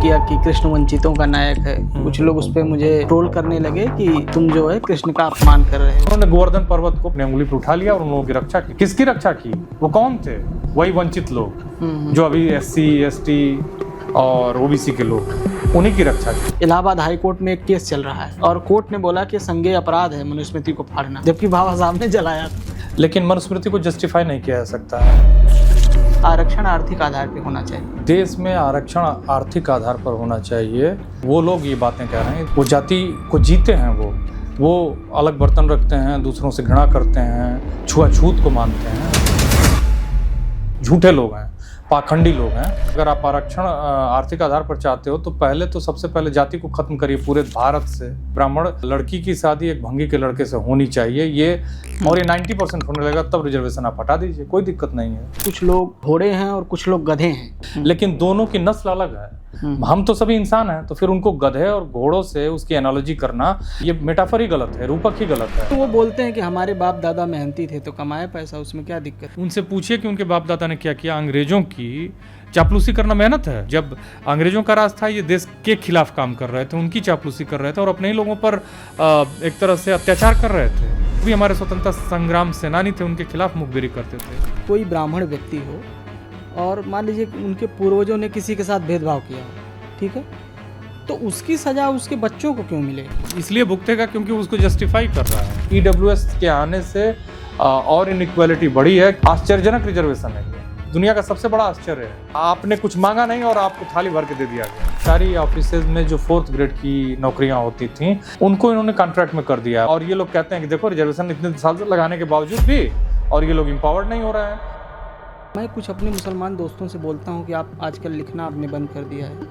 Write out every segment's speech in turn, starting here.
किया कि कृष्ण वंचितों का नायक है। कुछ लोग उस पर मुझे ट्रोल करने लगे कि तुम जो है कृष्ण का अपमान कर रहे हो। उन्होंने गोवर्धन पर्वत को अपने उंगली पर उठा लिया और उन लोगों की रक्षा की। किसकी रक्षा की? वो कौन थे? वही वंचित लोग जो अभी SC ST और OBC के लोग, उन्हीं की रक्षा की। इलाहाबाद हाई कोर्ट में एक केस चल रहा है और कोर्ट ने बोला कि संज्ञेय अपराध है मनुस्मृति को फाड़ना, जबकि बाबा साहब ने जलाया था। लेकिन मनुस्मृति को जस्टिफाई नहीं किया जा सकता है। आरक्षण आर्थिक आधार पे होना चाहिए। देश में आरक्षण आर्थिक आधार पर होना चाहिए। वो लोग ये बातें कह रहे हैं, वो जाति को जीते हैं, वो अलग बर्तन रखते हैं, दूसरों से घृणा करते हैं, छुआछूत को मानते हैं, झूठे लोग हैं, पाखंडी लोग हैं। अगर आप आरक्षण आर्थिक आधार पर चाहते हो तो पहले तो सबसे पहले जाति को खत्म करिए पूरे भारत से। ब्राह्मण लड़की की शादी एक भंगी के लड़के से होनी चाहिए, ये और ये 90% होने लगेगा, तब रिजर्वेशन आप हटा दीजिए, कोई दिक्कत नहीं है। कुछ लोग घोड़े हैं और कुछ लोग गधे हैं, लेकिन दोनों की नस्ल अलग है। हम तो सभी इंसान हैं, तो फिर उनको गधे और घोड़ों से उसकी एनालॉजी करना, ये मेटाफर ही गलत है, रूपक ही गलत है। तो वो बोलते हैं कि हमारे बाप दादा मेहनती थे तो कमाए पैसा, उसमें क्या दिक्कत। उनसे पूछिए कि उनके बाप दादा ने क्या किया। अंग्रेजों की चापलूसी करना मेहनत है। जब अंग्रेजों का राज था, ये देश के खिलाफ काम कर रहे थे, उनकी चापलूसी कर रहे थे और अपने ही लोगों पर एक तरह से अत्याचार कर रहे थे। भी हमारे स्वतंत्रता संग्राम सेनानी थे, उनके खिलाफ मुखबिरी करते थे। कोई ब्राह्मण व्यक्ति हो और मान लीजिए उनके पूर्वजों ने किसी के साथ भेदभाव किया हो, ठीक है, तो उसकी सजा उसके बच्चों को क्यों मिले? इसलिए भुगतेगा क्योंकि उसको जस्टिफाई कर रहा है। EWS के आने से और इनइक्वालिटी बढ़ी है। आश्चर्यजनक रिजर्वेशन है ये, दुनिया का सबसे बड़ा आश्चर्य है। आपने कुछ मांगा नहीं और आपको थाली भर के दे दिया गया। सारी ऑफिसेज में जो 4th ग्रेड की नौकरियां होती थी, उनको इन्होंने कॉन्ट्रैक्ट में कर दिया। और ये लोग कहते हैं कि देखो रिजर्वेशन इतने साल से लगाने के बावजूद भी और ये लोग एम्पावर्ड नहीं हो रहे हैं। मैं कुछ अपने मुसलमान दोस्तों से बोलता हूँ कि आप आजकल लिखना आपने बंद कर दिया है,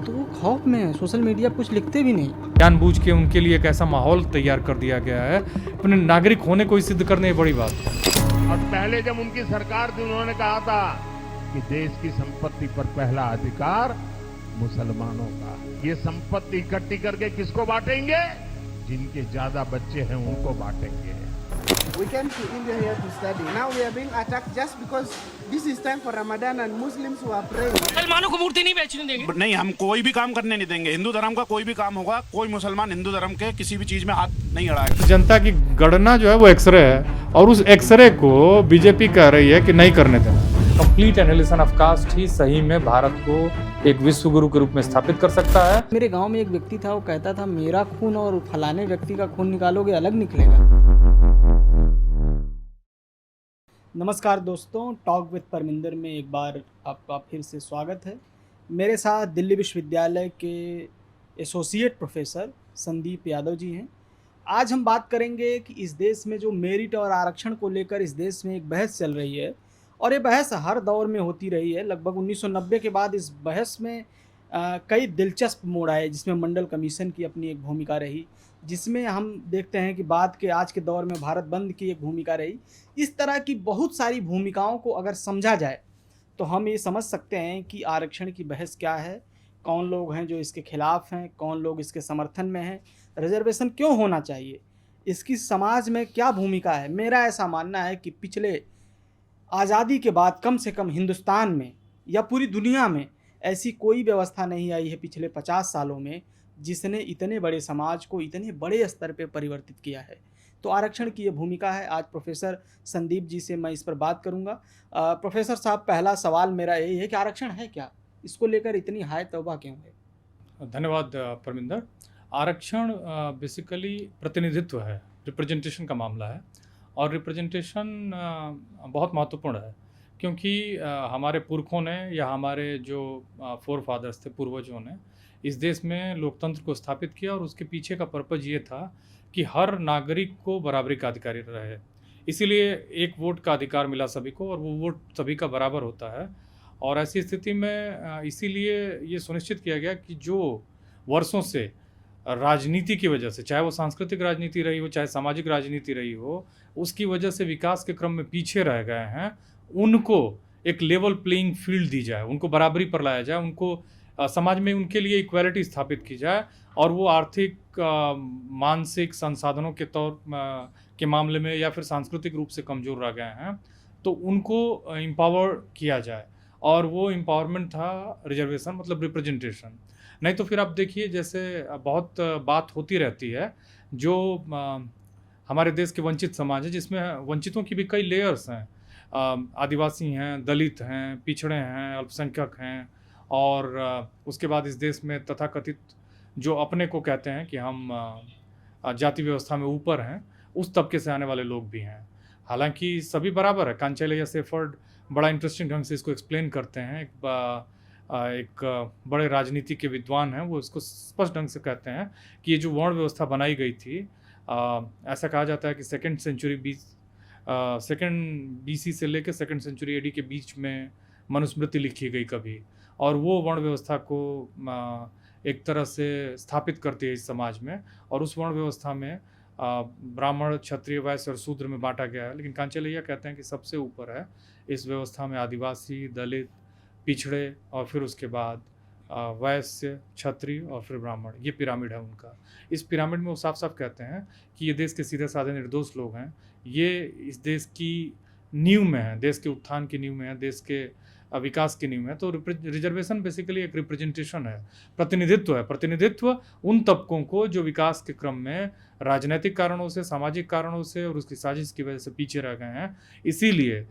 तो वो खौफ में है, सोशल मीडिया कुछ लिखते भी नहीं। जानबूझ के उनके लिए एक ऐसा माहौल तैयार कर दिया गया है, अपने नागरिक होने को ही सिद्ध करने बड़ी बात है। और पहले जब उनकी सरकार थी, उन्होंने कहा था कि देश की संपत्ति पर पहला अधिकार मुसलमानों का। ये संपत्ति इकट्ठी करके किसको बांटेंगे? जिनके ज्यादा बच्चे हैं उनको बांटेंगे। We came to India here to study. Now we are being attacked just because this is time for Ramadan and Muslims who are praying. मुसलमानों को मूर्ति नहीं बेचने देंगे। नहीं, हम कोई भी काम करने नहीं देंगे। हिंदू धर्म का कोई भी काम होगा, कोई मुसलमान हिंदू धर्म के किसी भी चीज में हाथ नहीं अड़ाएगा। जनता की गणना जो है वो एक्सरे है और उस एक्सरे को बीजेपी कह रही है कि नहीं करने देना। कंप्लीट एनालिसिस ऑफ कास्ट ही सही में भारत को एक विश्व गुरु के रूप में स्थापित कर सकता है। मेरे गांव में एक व्यक्ति था, वो कहता था मेरा खून और फलाने व्यक्ति का खून निकालोगे अलग निकलेगा। नमस्कार दोस्तों, टॉक विद परमिंदर में एक बार आपका फिर से स्वागत है। मेरे साथ दिल्ली विश्वविद्यालय के एसोसिएट प्रोफेसर संदीप यादव जी हैं। आज हम बात करेंगे कि इस देश में जो मेरिट और आरक्षण को लेकर इस देश में एक बहस चल रही है और ये बहस हर दौर में होती रही है। लगभग 1990 के बाद इस बहस में कई दिलचस्प मोड़ आए, जिसमें मंडल कमीशन की अपनी एक भूमिका रही, जिसमें हम देखते हैं कि बाद के आज के दौर में भारत बंद की एक भूमिका रही। इस तरह की बहुत सारी भूमिकाओं को अगर समझा जाए तो हम ये समझ सकते हैं कि आरक्षण की बहस क्या है, कौन लोग हैं जो इसके खिलाफ हैं, कौन लोग इसके समर्थन में हैं, रिजर्वेशन क्यों होना चाहिए, इसकी समाज में क्या भूमिका है। मेरा ऐसा मानना है कि पिछले आज़ादी के बाद कम से कम हिंदुस्तान में या पूरी दुनिया में ऐसी कोई व्यवस्था नहीं आई है पिछले 50 सालों में जिसने इतने बड़े समाज को इतने बड़े स्तर पे परिवर्तित किया है। तो आरक्षण की ये भूमिका है। आज प्रोफेसर संदीप जी से मैं इस पर बात करूंगा। प्रोफेसर साहब, पहला सवाल मेरा यही है कि आरक्षण है क्या, इसको लेकर इतनी हाय तौबा क्यों है? धन्यवाद परमिंदर। आरक्षण बेसिकली प्रतिनिधित्व है, रिप्रेजेंटेशन का मामला है और रिप्रेजेंटेशन बहुत महत्वपूर्ण है क्योंकि हमारे पुरखों ने या हमारे जो फोर फादर्स थे, पूर्वजों ने इस देश में लोकतंत्र को स्थापित किया और उसके पीछे का पर्पज़ ये था कि हर नागरिक को बराबरी का अधिकारी रहे। इसीलिए एक वोट का अधिकार मिला सभी को और वो वोट सभी का बराबर होता है। और ऐसी स्थिति में इसीलिए ये सुनिश्चित किया गया कि जो वर्षों से राजनीति की वजह से, चाहे वो सांस्कृतिक राजनीति रही हो, चाहे सामाजिक राजनीति रही हो, उसकी वजह से विकास के क्रम में पीछे रह गए हैं, उनको एक लेवल प्लेइंग फील्ड दी जाए, उनको बराबरी पर लाया जाए, उनको समाज में उनके लिए इक्वालिटी स्थापित की जाए और वो आर्थिक मानसिक संसाधनों के के मामले में या फिर सांस्कृतिक रूप से कमज़ोर रह गए हैं तो उनको एम्पावर किया जाए। और वो एम्पावरमेंट था रिजर्वेशन मतलब रिप्रेजेंटेशन। नहीं तो फिर आप देखिए जैसे बहुत बात होती रहती है जो हमारे देश के वंचित समाज है जिसमें वंचितों की भी कई लेयर्स हैं, आदिवासी हैं, दलित हैं, पिछड़े हैं, अल्पसंख्यक हैं, और उसके बाद इस देश में तथाकथित जो अपने को कहते हैं कि हम जाति व्यवस्था में ऊपर हैं, उस तबके से आने वाले लोग भी हैं। हालांकि सभी बराबर है। कांचैलिया सेफर्ड बड़ा इंटरेस्टिंग ढंग से इसको एक्सप्लेन करते हैं। एक बड़े राजनीति के विद्वान हैं, वो इसको स्पष्ट ढंग से कहते हैं कि ये जो वर्ण व्यवस्था बनाई गई थी, ऐसा कहा जाता है कि सेकेंड BC से लेकर 2nd सेंचुरी AD के बीच में मनुस्मृति लिखी गई कभी, और वो वर्ण व्यवस्था को एक तरह से स्थापित करती है इस समाज में, और उस वर्ण व्यवस्था में ब्राह्मण, क्षत्रिय, वैश्य और शूद्र में बांटा गया है। लेकिन कांचैलिया कहते हैं कि सबसे ऊपर है इस व्यवस्था में आदिवासी, दलित, पिछड़े, और फिर उसके बाद वैश्य, क्षत्रिय और फिर ब्राह्मण। ये पिरामिड है उनका। इस पिरामिड में वो साफ साफ कहते हैं कि ये देश के सीधे साधे निर्दोष लोग हैं, ये इस देश की नींव में है, देश के उत्थान की नींव में है, देश के विकास की नींव में है। तो रिजर्वेशन बेसिकली एक रिप्रेजेंटेशन है, प्रतिनिधित्व है। प्रतिनिधित्व उन तबकों को जो विकास के क्रम में राजनीतिक कारणों से, सामाजिक कारणों से और उसकी साजिश की वजह से पीछे रह गए हैं। इसीलिए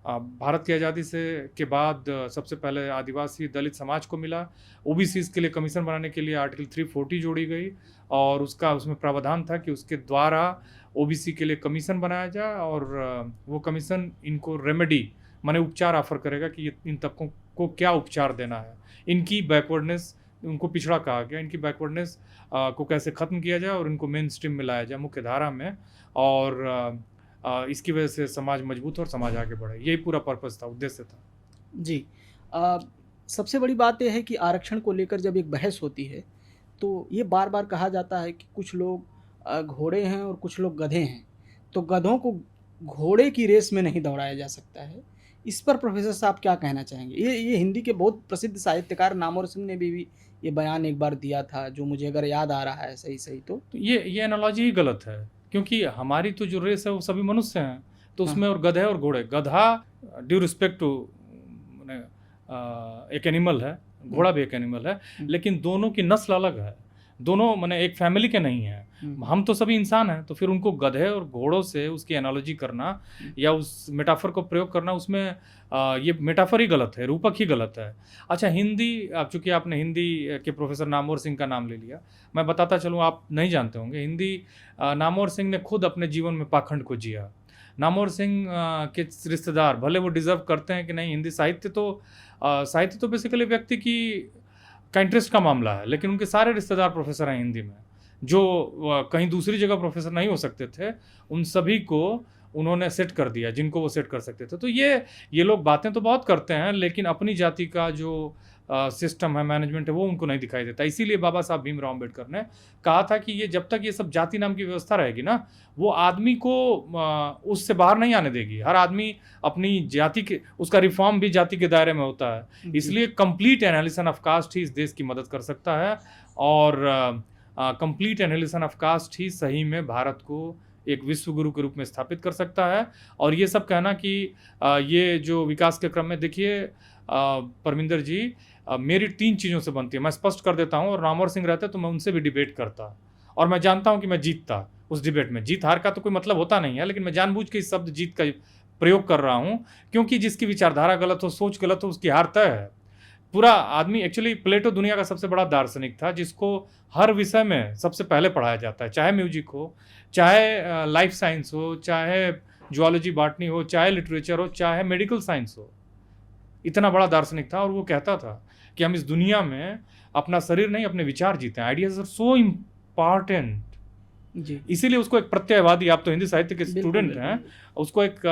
भारत की आज़ादी से के बाद सबसे पहले आदिवासी दलित समाज को मिला। OBCs के लिए कमीशन बनाने के लिए आर्टिकल 340 जोड़ी गई, और उसमें प्रावधान था कि उसके द्वारा OBC के लिए कमीशन बनाया जाए, और वो कमीशन इनको रेमेडी माने उपचार ऑफर करेगा कि इन तबकों को क्या उपचार देना है, इनकी बैकवर्डनेस, उनको पिछड़ा कहा गया, इनकी बैकवर्डनेस को कैसे ख़त्म किया जाए और इनको मेन स्ट्रीम में लाया जाए, मुख्य धारा में, और इसकी वजह से समाज मजबूत और समाज आगे बढ़े। यही पूरा पर्पस था, उद्देश्य था। जी। सबसे बड़ी बात यह है कि आरक्षण को लेकर जब एक बहस होती है तो ये बार बार कहा जाता है कि कुछ लोग घोड़े हैं और कुछ लोग गधे हैं, तो गधों को घोड़े की रेस में नहीं दौड़ाया जा सकता है। इस पर प्रोफेसर साहब क्या कहना चाहेंगे? ये हिंदी के बहुत प्रसिद्ध साहित्यकार नामवर सिंह ने भी ये बयान एक बार दिया था, जो मुझे अगर याद आ रहा है सही तो ये एनालॉजी ही गलत है, क्योंकि हमारी तो जो रेस है वो सभी मनुष्य हैं, तो उसमें और गधे और घोड़े, गधा ड्यू रिस्पेक्ट टू एक एनिमल है, घोड़ा भी एक एनिमल है, लेकिन दोनों की नस्ल अलग है, दोनों माने एक फैमिली के नहीं है। हम तो सभी इंसान हैं, तो फिर उनको गधे और घोड़ों से उसकी एनालॉजी करना या उस मेटाफर को प्रयोग करना, उसमें ये मेटाफर ही गलत है, रूपक ही गलत है। अच्छा, हिंदी, चूँकि आपने हिंदी के प्रोफेसर नामवर सिंह का नाम ले लिया, मैं बताता चलूँ, आप नहीं जानते होंगे, हिंदी नामवर सिंह ने खुद अपने जीवन में पाखंड को जिया। नामवर सिंह के रिश्तेदार, भले वो डिज़र्व करते हैं कि नहीं, हिंदी साहित्य तो बेसिकली व्यक्ति का इंटरेस्ट का मामला है, लेकिन उनके सारे रिश्तेदार प्रोफेसर हैं हिंदी में, जो कहीं दूसरी जगह प्रोफेसर नहीं हो सकते थे, उन सभी को उन्होंने सेट कर दिया जिनको वो सेट कर सकते थे। तो ये लोग बातें तो बहुत करते हैं, लेकिन अपनी जाति का जो सिस्टम है, मैनेजमेंट है, वो उनको नहीं दिखाई देता। इसीलिए बाबा साहब भीमराव अम्बेडकर ने कहा था कि ये जब तक ये सब जाति नाम की व्यवस्था रहेगी ना, वो आदमी को उससे बाहर नहीं आने देगी। हर आदमी अपनी जाति के, उसका रिफॉर्म भी जाति के दायरे में होता है। इसलिए कंप्लीट एनालिसिस ऑफ कास्ट ही इस देश की मदद कर सकता है, और कंप्लीट एनालिसिस ऑफ कास्ट ही सही में भारत को एक विश्व गुरु के रूप में स्थापित कर सकता है। और ये सब कहना कि ये जो विकास के क्रम में, देखिए परमिंदर जी, मेरी 3 चीज़ों से बनती है, मैं स्पष्ट कर देता हूँ, और नामवर सिंह रहते तो मैं उनसे भी डिबेट करता, और मैं जानता हूँ कि मैं जीतता उस डिबेट में। जीत हार का तो कोई मतलब होता नहीं है, लेकिन मैं जानबूझ के इस शब्द जीत का प्रयोग कर रहा हूँ, क्योंकि जिसकी विचारधारा गलत हो, सोच गलत हो, उसकी हार तय है। पूरा आदमी, एक्चुअली प्लेटो दुनिया का सबसे बड़ा दार्शनिक था, जिसको हर विषय में सबसे पहले पढ़ाया जाता है, चाहे म्यूजिक हो, चाहे लाइफ साइंस हो, चाहे जूलॉजी बॉटनी हो, चाहे लिटरेचर हो, चाहे मेडिकल साइंस हो। इतना बड़ा दार्शनिक था, और वो कहता था कि हम इस दुनिया में अपना शरीर नहीं, अपने विचार जीते हैं। आइडियाज आर सो इम्पॉर्टेंट जी। इसीलिए उसको एक प्रत्ययवादी, आप तो हिंदी साहित्य के स्टूडेंट हैं, उसको एक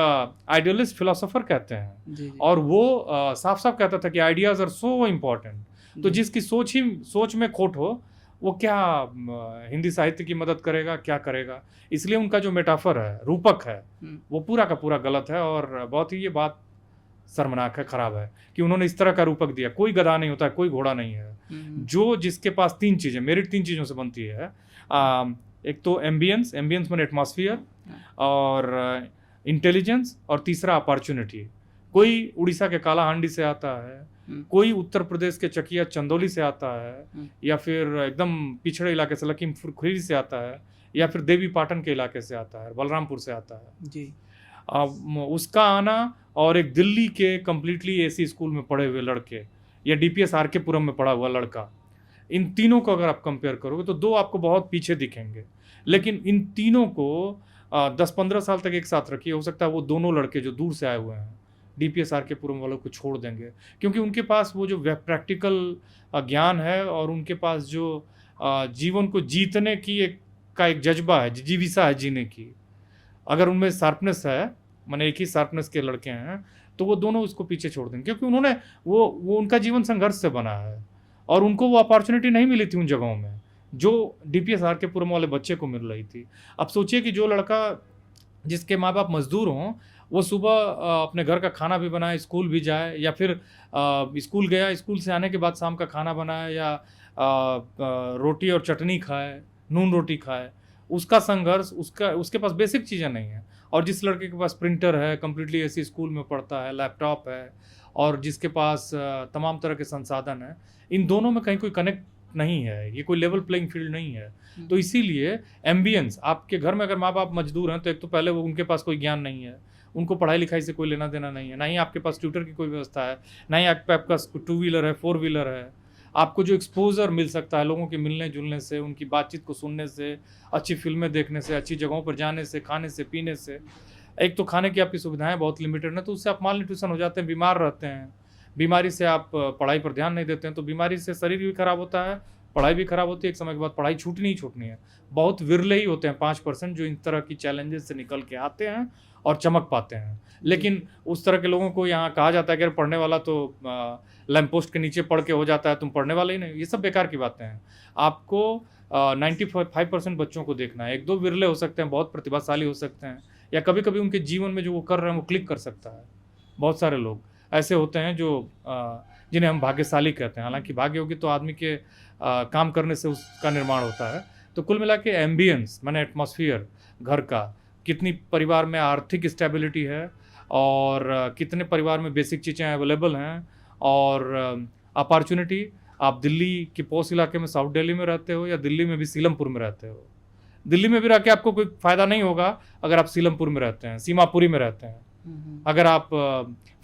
आइडियलिस्ट फिलोसोफर कहते हैं जी। और वो साफ साफ कहता था कि आइडियाज आर सो इम्पॉर्टेंट। तो जिसकी सोच में खोट हो, वो क्या हिंदी साहित्य की मदद करेगा, क्या करेगा? इसलिए उनका जो मेटाफर है, रूपक है, वो पूरा का पूरा गलत है, और बहुत ही ये बात शर्मनाक है, खराब है कि उन्होंने इस तरह का रूपक दिया। कोई गधा नहीं होता है, कोई घोड़ा नहीं है। जो जिसके पास 3 चीज़ें, मेरिट 3 चीज़ों से बनती है। एक तो एम्बियंस मैंने एटमॉस्फियर, और इंटेलिजेंस, और तीसरा अपॉर्चुनिटी। कोई उड़ीसा के कालाहांडी से आता है, कोई उत्तर प्रदेश के चकिया चंदौली से आता है, या फिर एकदम पिछड़े इलाके से लखीमपुर खीरी से आता है, या फिर देवी पाटन के इलाके से आता है, बलरामपुर से आता है जी। उसका आना और एक दिल्ली के कम्प्लीटली एसी स्कूल में पढ़े हुए लड़के या डीपीएस आरके पुरम में पढ़ा हुआ लड़का, इन तीनों को अगर आप कंपेयर करोगे तो दो आपको बहुत पीछे दिखेंगे। लेकिन इन तीनों को 10-15 साल तक एक साथ रखिए, हो सकता है वो दोनों लड़के जो दूर से आए हुए हैं डीपीएस आरके पुरम वालों को छोड़ देंगे, क्योंकि उनके पास वो जो प्रैक्टिकल ज्ञान है और उनके पास जो जीवन को जीतने की एक जज्बा है, जिजीविसा है जीने की, अगर उनमें शार्पनेस है, माने एक ही शार्पनेस के लड़के हैं, तो वो दोनों उसको पीछे छोड़ देंगे, क्योंकि उन्होंने वो उनका जीवन संघर्ष से बना है और उनको वो अपॉर्चुनिटी नहीं मिली थी उन जगहों में जो डीपीएस आरके पुरम वाले बच्चे को मिल रही थी। अब सोचिए कि जो लड़का जिसके माँ बाप मजदूर हों, वो सुबह अपने घर का खाना भी बनाए, स्कूल भी जाए, या फिर स्कूल गया, स्कूल से आने के बाद शाम का खाना बनाए, या रोटी और चटनी खाए, नून रोटी खाए, उसका संघर्ष, उसके पास बेसिक चीज़ें नहीं हैं। और जिस लड़के के पास प्रिंटर है, कम्प्लीटली ऐसी स्कूल में पढ़ता है, लैपटॉप है, और जिसके पास तमाम तरह के संसाधन हैं, इन दोनों में कहीं कोई कनेक्ट नहीं है, ये कोई लेवल प्लेइंग फील्ड नहीं है। तो इसीलिए एम्बियंस, आपके घर में अगर माँ बाप मजदूर हैं तो एक तो पहले वो उनके पास कोई ज्ञान नहीं है, उनको पढ़ाई लिखाई से कोई लेना देना नहीं है, ना ही आपके पास ट्यूटर की कोई व्यवस्था है, ना ही आपके पास 2 व्हीलर है, 4 व्हीलर है। आपको जो एक्सपोजर मिल सकता है लोगों के मिलने जुलने से, उनकी बातचीत को सुनने से, अच्छी फिल्में देखने से, अच्छी जगहों पर जाने से, खाने से, पीने से, एक तो खाने की आपकी सुविधाएं बहुत लिमिटेड हैं, तो उससे आप माल न्यूट्रिशन हो जाते हैं, बीमार रहते हैं, बीमारी से आप पढ़ाई पर ध्यान नहीं देते हैं, तो बीमारी से शरीर भी खराब होता है, पढ़ाई भी खराब होती है, एक समय के बाद पढ़ाई छूटनी ही छूटनी है। बहुत विरले ही होते हैं 5% जो इन तरह की चैलेंजेस से निकल के आते हैं और चमक पाते हैं। लेकिन उस तरह के लोगों को यहाँ कहा जाता है कि अगर पढ़ने वाला तो लैंप पोस्ट के नीचे पढ़ के हो जाता है, तुम पढ़ने वाले ही नहीं, ये सब बेकार की बातें हैं। आपको 95% बच्चों को देखना है, 1-2 विरले हो सकते हैं, बहुत प्रतिभाशाली हो सकते हैं, या कभी कभी उनके जीवन में जो वो कर रहे हैं वो क्लिक कर सकता है। बहुत सारे लोग ऐसे होते हैं जो जिन्हें हम भाग्यशाली कहते हैं, हालांकि भाग्य होगी तो आदमी के काम करने से उसका निर्माण होता है। तो कुल मिला के एम्बियंस माने एटमॉस्फियर घर का, कितनी परिवार में आर्थिक स्टेबिलिटी है और कितने परिवार में बेसिक चीज़ें अवेलेबल हैं, और अपॉर्चुनिटी, आप दिल्ली के पॉश इलाके में साउथ दिल्ली में रहते हो या दिल्ली में भी सीलमपुर में रहते हो, दिल्ली में भी रह के आपको कोई फ़ायदा नहीं होगा अगर आप सीलमपुर में रहते हैं, सीमापुरी में रहते हैं, अगर आप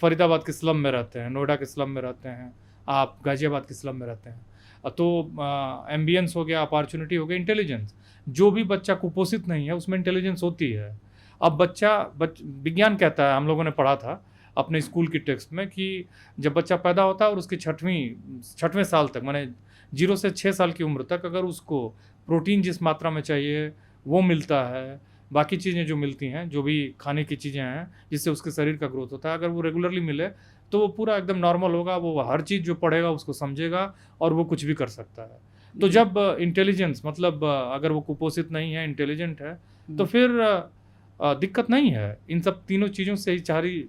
फरीदाबाद के स्लम में रहते हैं, नोएडा के स्लम में रहते हैं, आप गाजियाबाद के स्लम में रहते हैं, तो एम्बियंस हो गया, अपॉर्चुनिटी हो गया, इंटेलिजेंस। जो भी बच्चा कुपोषित नहीं है उसमें इंटेलिजेंस होती है। अब विज्ञान कहता है, हम लोगों ने पढ़ा था अपने स्कूल की टेक्स्ट में, कि जब बच्चा पैदा होता है और उसके 6वें साल तक, माने 0 से 6 साल की उम्र तक, अगर उसको प्रोटीन जिस मात्रा में चाहिए वो मिलता है, बाकी चीज़ें जो मिलती हैं, जो भी खाने की चीज़ें हैं जिससे उसके शरीर का ग्रोथ होता है, अगर वो रेगुलरली मिले तो वो पूरा एकदम नॉर्मल होगा, वो हर चीज़ जो पढ़ेगा उसको समझेगा और वो कुछ भी कर सकता है। तो जब इंटेलिजेंस, मतलब अगर वो कुपोषित नहीं है, इंटेलिजेंट है, तो फिर दिक्कत नहीं है। इन सब तीनों चीज़ों से ही सारी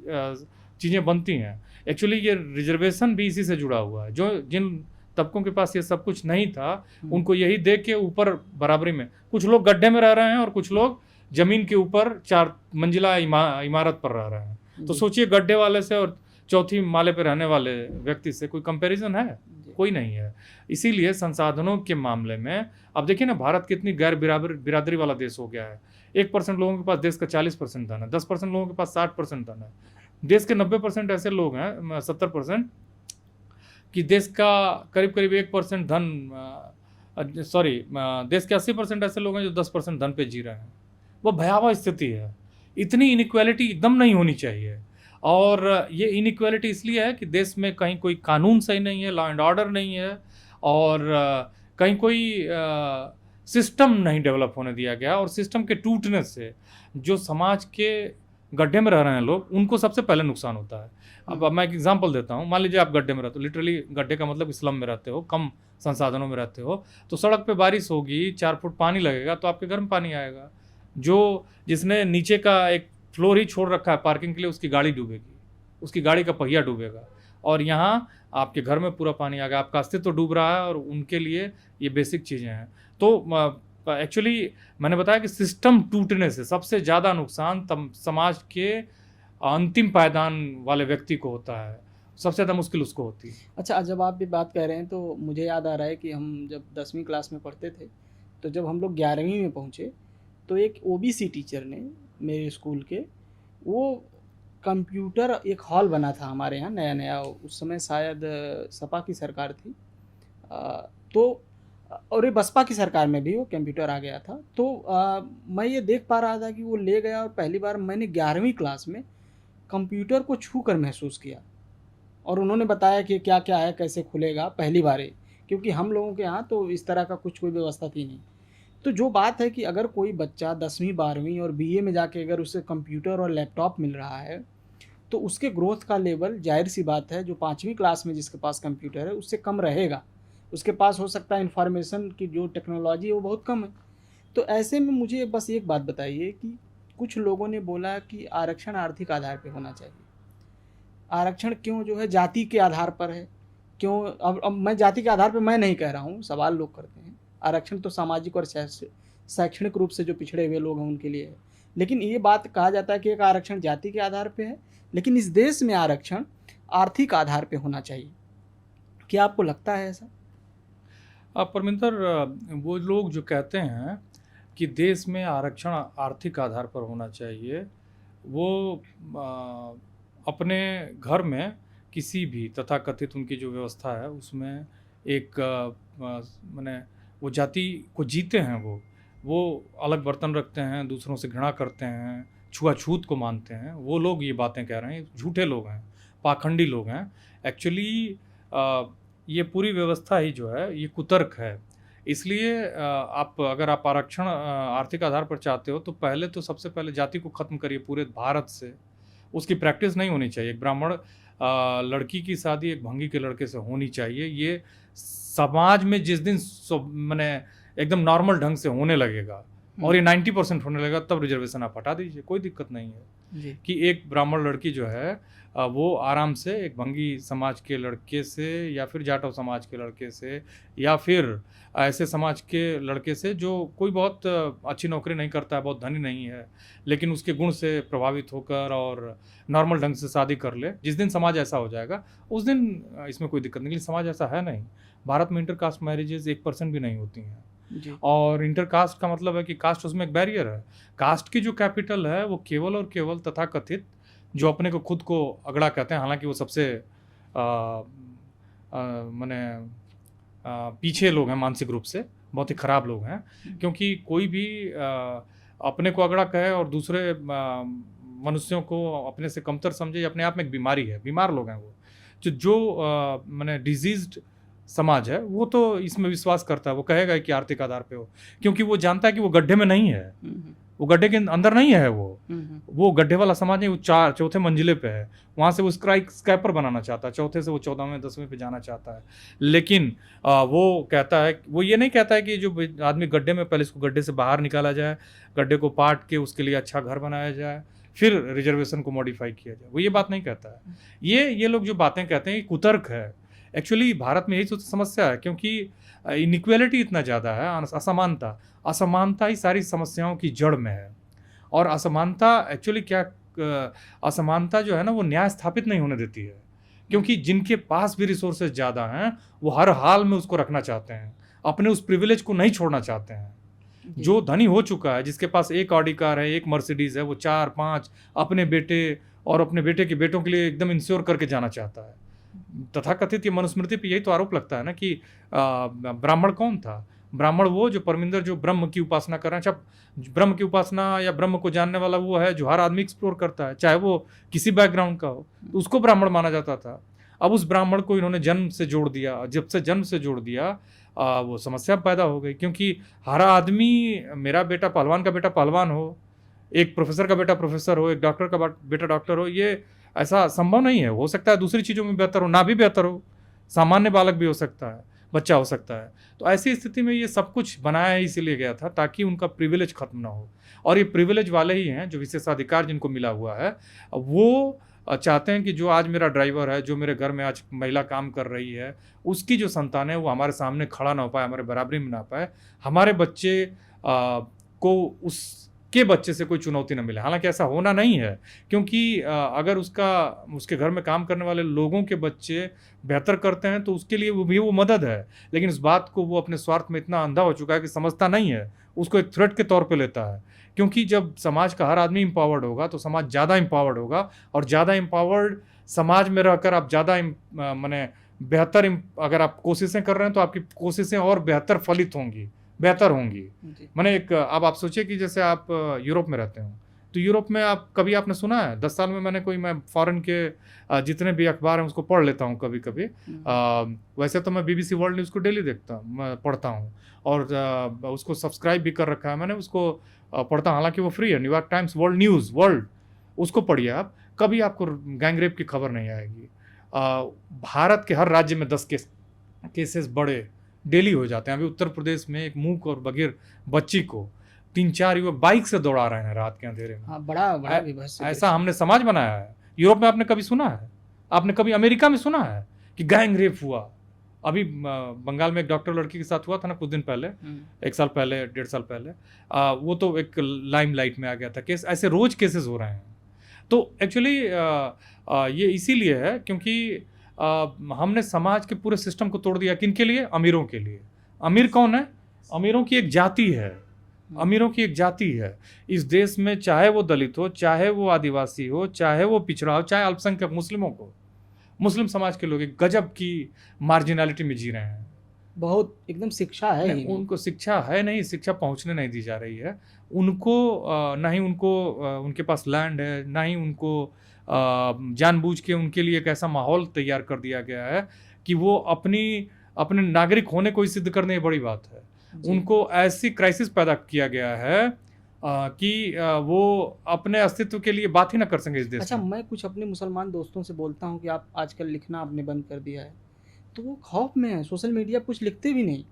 चीज़ें बनती हैं। एक्चुअली ये रिजर्वेशन भी इसी से जुड़ा हुआ है। जो जिन तबकों के पास ये सब कुछ नहीं था, उनको यही देख के ऊपर बराबरी में, कुछ लोग गड्ढे में रह रहे हैं और कुछ लोग जमीन के ऊपर 4 मंजिला इमारत पर रह रहे हैं। तो सोचिए, गड्ढे वाले से और चौथी माले पे रहने वाले व्यक्ति से कोई कंपैरिजन है? कोई नहीं है। इसीलिए संसाधनों के मामले में अब देखिए ना, भारत कितनी गैर बिरादरी वाला देश हो गया है। 1% लोगों के पास देश का 40% धन है, 10% लोगों के पास 60% धन है। देश के 90% ऐसे लोग हैं, 70%, कि देश का करीब 1% धन, देश के 80% ऐसे लोग हैं जो 10% धन पे जी रहे हैं। वो भयावह स्थिति है। इतनी इनइक्वालिटी एकदम नहीं होनी चाहिए। और ये इनइक्वालिटी इसलिए है कि देश में कहीं कोई कानून सही नहीं है, लॉ एंड ऑर्डर नहीं है, और कहीं कोई सिस्टम नहीं डेवलप होने दिया गया। और सिस्टम के टूटने से जो समाज के गड्ढे में रह रहे हैं लोग, उनको सबसे पहले नुकसान होता है। अब मैं एक एग्जांपल देता हूँ। मान लीजिए आप गड्ढे में रहते हो, लिटरली गड्ढे का मतलब स्लम में रहते हो, कम संसाधनों में रहते हो, तो सड़क पे बारिश होगी, 4 फुट पानी लगेगा तो आपके घर में पानी आएगा। जिसने नीचे का एक फ्लोर ही छोड़ रखा है पार्किंग के लिए, उसकी गाड़ी डूबेगी, उसकी गाड़ी का पहिया डूबेगा। और यहाँ आपके घर में पूरा पानी आ गया, आपका अस्तित्व डूब रहा है, और उनके लिए ये बेसिक चीज़ें हैं। तो एक्चुअली मैंने बताया कि सिस्टम टूटने से सबसे ज़्यादा नुकसान समाज के अंतिम पायदान वाले व्यक्ति को होता है, सबसे ज़्यादा मुश्किल उसको होती है। अच्छा, जब आप ये बात कह रहे हैं तो मुझे याद आ रहा है कि हम जब 10वीं क्लास में पढ़ते थे, तो जब हम लोग 11वीं में पहुँचे, तो एक ओबीसी टीचर ने मेरे स्कूल के, वो कंप्यूटर, एक हॉल बना था हमारे यहाँ नया-नया, उस समय शायद सपा की सरकार थी। तो और ये बसपा की सरकार में भी वो कंप्यूटर आ गया था। तो मैं ये देख पा रहा था कि वो ले गया और पहली बार मैंने 11वीं क्लास में कंप्यूटर को छू कर महसूस किया, और उन्होंने बताया कि क्या-क्या है, कैसे खुलेगा, पहली बार ही, क्योंकि हम लोगों के यहाँ तो इस तरह का कोई व्यवस्था थी नहीं। तो जो बात है कि अगर कोई बच्चा 10वीं 12वीं और बीए में जाके अगर उसे कंप्यूटर और लैपटॉप मिल रहा है, तो उसके ग्रोथ का लेवल, जाहिर सी बात है, जो 5वीं क्लास में जिसके पास कंप्यूटर है उससे कम रहेगा। उसके पास हो सकता है इन्फॉर्मेशन की जो टेक्नोलॉजी है वो बहुत कम है। तो ऐसे में मुझे बस एक बात बताइए कि कुछ लोगों ने बोला कि आरक्षण आर्थिक आधार पे होना चाहिए। आरक्षण क्यों जो है जाति के आधार पर है? क्यों? अब मैं जाति के आधार पे मैं नहीं कह रहा हूँ, सवाल लोग करते हैं। आरक्षण तो सामाजिक और शैक्षणिक रूप से जो पिछड़े हुए लोग हैं उनके लिए है। लेकिन ये बात कहा जाता है कि एक आरक्षण जाति के आधार पे है, लेकिन इस देश में आरक्षण आर्थिक आधार पे होना चाहिए। क्या आपको लगता है ऐसा? परमिंदर, वो लोग जो कहते हैं कि देश में आरक्षण आर्थिक आधार पर होना चाहिए, वो अपने घर में किसी भी तथाकथित उनकी जो व्यवस्था है उसमें एक माने वो जाति को जीते हैं, वो अलग बर्तन रखते हैं, दूसरों से घृणा करते हैं, छुआछूत को मानते हैं। वो लोग ये बातें कह रहे हैं, झूठे लोग हैं, पाखंडी लोग हैं। एक्चुअली ये पूरी व्यवस्था ही जो है ये कुतर्क है। इसलिए अगर आप आरक्षण आर्थिक आधार पर चाहते हो तो पहले तो सबसे पहले जाति को ख़त्म करिए पूरे भारत से। उसकी प्रैक्टिस नहीं होनी चाहिए। एक ब्राह्मण लड़की की शादी एक भंगी के लड़के से होनी चाहिए। ये समाज में जिस दिन माने एकदम नॉर्मल ढंग से होने लगेगा और ये 90% होने लगेगा, तब रिजर्वेशन आप हटा दीजिए, कोई दिक्कत नहीं है जी। कि एक ब्राह्मण लड़की जो है वो आराम से एक भंगी समाज के लड़के से या फिर जाटव समाज के लड़के से या फिर ऐसे समाज के लड़के से जो कोई बहुत अच्छी नौकरी नहीं करता है, बहुत धनी नहीं है, लेकिन उसके गुण से प्रभावित होकर और नॉर्मल ढंग से शादी कर ले। जिस दिन समाज ऐसा हो जाएगा उस दिन इसमें कोई दिक्कत नहीं, लेकिन समाज ऐसा है नहीं। भारत में इंटरकास्ट मैरिजेज 1% भी नहीं होती हैं। जी। और इंटरकास्ट का मतलब है कि कास्ट उसमें एक बैरियर है। कास्ट की जो कैपिटल है वो केवल और केवल तथाकथित जो अपने को खुद को अगड़ा कहते हैं, हालांकि वो सबसे माने पीछे लोग हैं मानसिक रूप से, बहुत ही ख़राब लोग हैं। क्योंकि कोई भी अपने को अगड़ा कहे और दूसरे मनुष्यों को अपने से कमतर समझे, ये अपने आप में एक बीमारी है। बीमार लोग हैं वो जो माने डिजीज्ड समाज है, वो तो इसमें विश्वास करता है। वो कहेगा कि आर्थिक आधार पे हो, क्योंकि वो जानता है कि वो गड्ढे में नहीं है, वो गड्ढे के अंदर नहीं है। वो गड्ढे वाला समाज नहीं, वो चौथे मंजिले पे है। वहाँ से वो स्काइपर बनाना चाहता है, चौथे से वो 14वें 10वें पे जाना चाहता है। लेकिन वो कहता है, वो ये नहीं कहता है कि जो आदमी गड्ढे में, पहले इसको गड्ढे से बाहर निकाला जाए, गड्ढे को पाट के उसके लिए अच्छा घर बनाया जाए, फिर रिजर्वेशन को मॉडिफाई किया जाए। वो ये बात नहीं कहता है। ये लोग जो बातें कहते हैं ये कुतर्क है। एक्चुअली भारत में यही तो समस्या है, क्योंकि इनइक्वालिटी इतना ज़्यादा है, असमानता ही सारी समस्याओं की जड़ में है। और असमानता एक्चुअली असमानता जो है ना, वो न्याय स्थापित नहीं होने देती है, क्योंकि जिनके पास भी रिसोर्सेज ज़्यादा हैं वो हर हाल में उसको रखना चाहते हैं, अपने उस प्रिविलेज को नहीं छोड़ना चाहते हैं। जो धनी हो चुका है, जिसके पास एक ऑडी कार है, एक मर्सिडीज़ है, वो 4-5 अपने बेटे और अपने बेटे के बेटों के लिए एकदम इंश्योर करके जाना चाहता है। तथाकथित ये मनुस्मृति पे यही तो आरोप लगता है ना कि ब्राह्मण कौन था? ब्राह्मण वो जो परमिंदर जो ब्रह्म की उपासना कर रहे हैं। अच्छा, ब्रह्म की उपासना या ब्रह्म को जानने वाला वो है जो हर आदमी एक्सप्लोर करता है, चाहे वो किसी बैकग्राउंड का हो, तो उसको ब्राह्मण माना जाता था। अब उस ब्राह्मण को इन्होंने जन्म से जोड़ दिया। जब से जन्म से जोड़ दिया वो समस्या पैदा हो गई, क्योंकि हर आदमी, मेरा बेटा पहलवान का बेटा पहलवान हो, एक प्रोफेसर का बेटा प्रोफेसर हो, एक डॉक्टर का बेटा डॉक्टर हो, ये ऐसा संभव नहीं है। हो सकता है दूसरी चीज़ों में बेहतर हो, ना भी बेहतर हो, सामान्य बालक भी हो सकता है, बच्चा हो सकता है। तो ऐसी स्थिति में ये सब कुछ बनाया इसीलिए गया था ताकि उनका प्रिविलेज खत्म ना हो। और ये प्रिविलेज वाले ही हैं जो विशेषाधिकार जिनको मिला हुआ है, वो चाहते हैं कि जो आज मेरा ड्राइवर है, जो मेरे घर में आज महिला काम कर रही है, उसकी जो संतान है वो हमारे सामने खड़ा ना हो पाए, हमारे बराबरी में ना पाए, हमारे बच्चे को उस के बच्चे से कोई चुनौती न मिले। हालांकि ऐसा होना नहीं है, क्योंकि अगर उसके घर में काम करने वाले लोगों के बच्चे बेहतर करते हैं तो उसके लिए वो मदद है। लेकिन इस बात को वो अपने स्वार्थ में इतना अंधा हो चुका है कि समझता नहीं है, उसको एक थ्रेट के तौर पे लेता है। क्योंकि जब समाज का हर आदमी एम्पावर्ड होगा तो समाज ज़्यादा एम्पावर्ड होगा, और ज़्यादा एम्पावर्ड समाज में रहकर आप ज़्यादा माने बेहतर अगर आप कोशिशें कर रहे हैं तो आपकी कोशिशें और बेहतर फलित होंगी, बेहतर होंगी। मैंने अब आप सोचिए कि जैसे आप यूरोप में रहते हो, तो यूरोप में कभी आपने सुना है 10 साल में मैं फॉरेन के जितने भी अखबार हैं उसको पढ़ लेता हूँ कभी कभी। वैसे तो मैं BBC वर्ल्ड न्यूज़ को डेली मैं पढ़ता हूँ, और उसको सब्सक्राइब भी कर रखा है मैंने, उसको पढ़ता हूँ। हालांकि वो फ्री है, New York times world news world, उसको पढ़िए आप, कभी आपको गैंगरेप की खबर नहीं आएगी। भारत के हर राज्य में 10 केसेस बड़े डेली हो जाते हैं। अभी उत्तर प्रदेश में एक मूक और बधिर बच्ची को 3-4 युवक बाइक से दौड़ा रहे हैं रात के अंधेरे में। हाँ, बड़ा विभत्स ऐसा हमने समाज बनाया है। यूरोप में आपने कभी सुना है? आपने कभी अमेरिका में सुना है कि गैंग रेप हुआ? अभी बंगाल में एक डॉक्टर लड़की के साथ हुआ था ना कुछ दिन पहले, 1 साल पहले, 1.5 साल पहले। वो तो एक लाइमलाइट में आ गया था केस। ऐसे रोज केसेस हो रहे हैं। तो एक्चुअली ये इसीलिए है क्योंकि हमने समाज के पूरे सिस्टम को तोड़ दिया। किनके लिए? अमीरों के लिए। अमीर कौन है? अमीरों की एक जाति है, अमीरों की एक जाति है इस देश में, चाहे वो दलित हो, चाहे वो आदिवासी हो, चाहे वो पिछड़ा हो, चाहे अल्पसंख्यक मुस्लिमों को। मुस्लिम समाज के लोग एक गजब की मार्जिनलिटी में जी रहे हैं। बहुत एकदम शिक्षा है ही नहीं। उनको शिक्षा है नहीं, शिक्षा पहुंचने नहीं दी जा रही है उनको। ना ही उनको उनके पास लैंड है, ना ही उनको जानबूझ के उनके लिए एक ऐसा माहौल तैयार कर दिया गया है कि वो अपने नागरिक होने को ही सिद्ध करने की बड़ी बात है। उनको ऐसी क्राइसिस पैदा किया गया है कि वो अपने अस्तित्व के लिए बात ही ना कर सकें इस देश अच्छा, में। मैं कुछ अपने मुसलमान दोस्तों से बोलता हूँ कि आप आजकल लिखना आपने बंद कर दिया है, तो वो खौफ में है, सोशल मीडिया कुछ लिखते भी नहीं।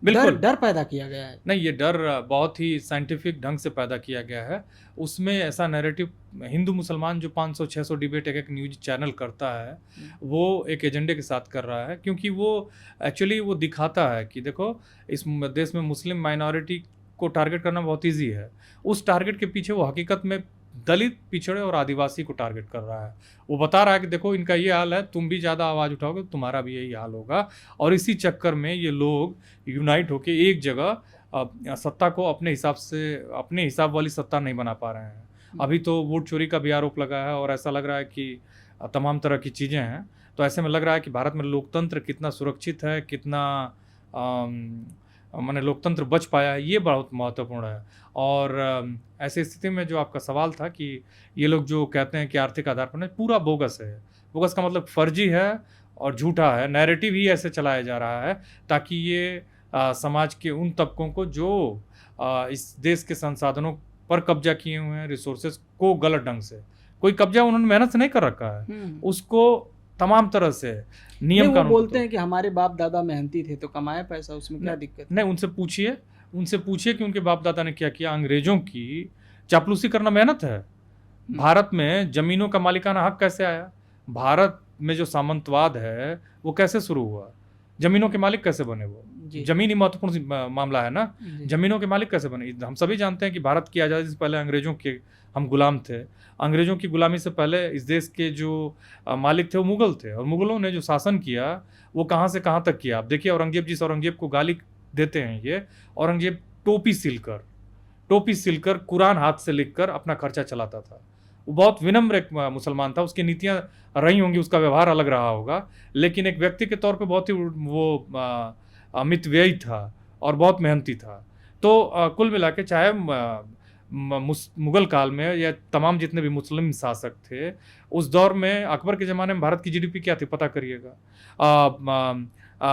बिल्कुल डर पैदा किया गया है। नहीं, ये डर बहुत ही साइंटिफिक ढंग से पैदा किया गया है। उसमें ऐसा नैरेटिव हिंदू मुसलमान जो 500-600 डिबेट एक न्यूज चैनल करता है, वो एक एजेंडे के साथ कर रहा है, क्योंकि वो एक्चुअली वो दिखाता है कि देखो इस देश में मुस्लिम माइनॉरिटी को टारगेट करना बहुत ईजी है। उस टारगेट के पीछे वो हकीकत में दलित, पिछड़े और आदिवासी को टारगेट कर रहा है। वो बता रहा है कि देखो इनका ये हाल है, तुम भी ज़्यादा आवाज़ उठाओगे तो तुम्हारा भी यही हाल होगा। और इसी चक्कर में ये लोग यूनाइट होकर एक जगह सत्ता को अपने हिसाब वाली सत्ता नहीं बना पा रहे हैं। अभी तो वोट चोरी का भी आरोप लगा है, और ऐसा लग रहा है कि तमाम तरह की चीज़ें हैं। तो ऐसे में लग रहा है कि भारत में लोकतंत्र कितना सुरक्षित है, कितना माने लोकतंत्र बच पाया है, ये बहुत महत्वपूर्ण है। और ऐसी स्थिति में जो आपका सवाल था कि ये लोग जो कहते हैं कि आर्थिक आधार पर, पूरा बोगस है। बोगस का मतलब फर्जी है और झूठा है। नैरेटिव ही ऐसे चलाया जा रहा है ताकि ये समाज के उन तबकों को जो इस देश के संसाधनों पर कब्जा किए हुए हैं, रिसोर्सेज को गलत ढंग से, कोई कब्जा उन्होंने मेहनत से नहीं कर रखा है, उसको तमाम तरह से नियम कानून बोलते हैं कि हमारे बाप दादा मेहनती थे तो कमाए पैसा, उसमें क्या दिक्कत? नहीं, उनसे पूछिए कि उनके बाप दादा ने क्या किया। अंग्रेजों की चापलूसी करना मेहनत है। भारत में जमीनों का मालिकाना हक कैसे आया? भारत में जो सामंतवाद है वो कैसे शुरू हुआ? जमीनों के मालिक कैसे बने? वो जमीन ही महत्वपूर्ण मामला है ना। जमीनों के मालिक कैसे बने? हम सभी जानते हैं कि भारत की आज़ादी से पहले अंग्रेजों के हम गुलाम थे। अंग्रेजों की गुलामी से पहले इस देश के जो मालिक थे वो मुगल थे, और मुगलों ने जो शासन किया वो कहाँ से कहाँ तक किया आप देखिए। औरंगजेब को गाली देते हैं ये, औरंगजेब टोपी सिलकर कुरान हाथ से लिखकर अपना खर्चा चलाता था। वो बहुत विनम्र एक मुसलमान था। उसकी नीतियाँ रही होंगी, उसका व्यवहार अलग रहा होगा, लेकिन एक व्यक्ति के तौर पे बहुत ही वो मितव्ययी था और बहुत मेहनती था। तो कुल मिला के चाहे मुगल काल में या तमाम जितने भी मुस्लिम शासक थे उस दौर में, अकबर के ज़माने में भारत की जीडीपी क्या थी पता करिएगा।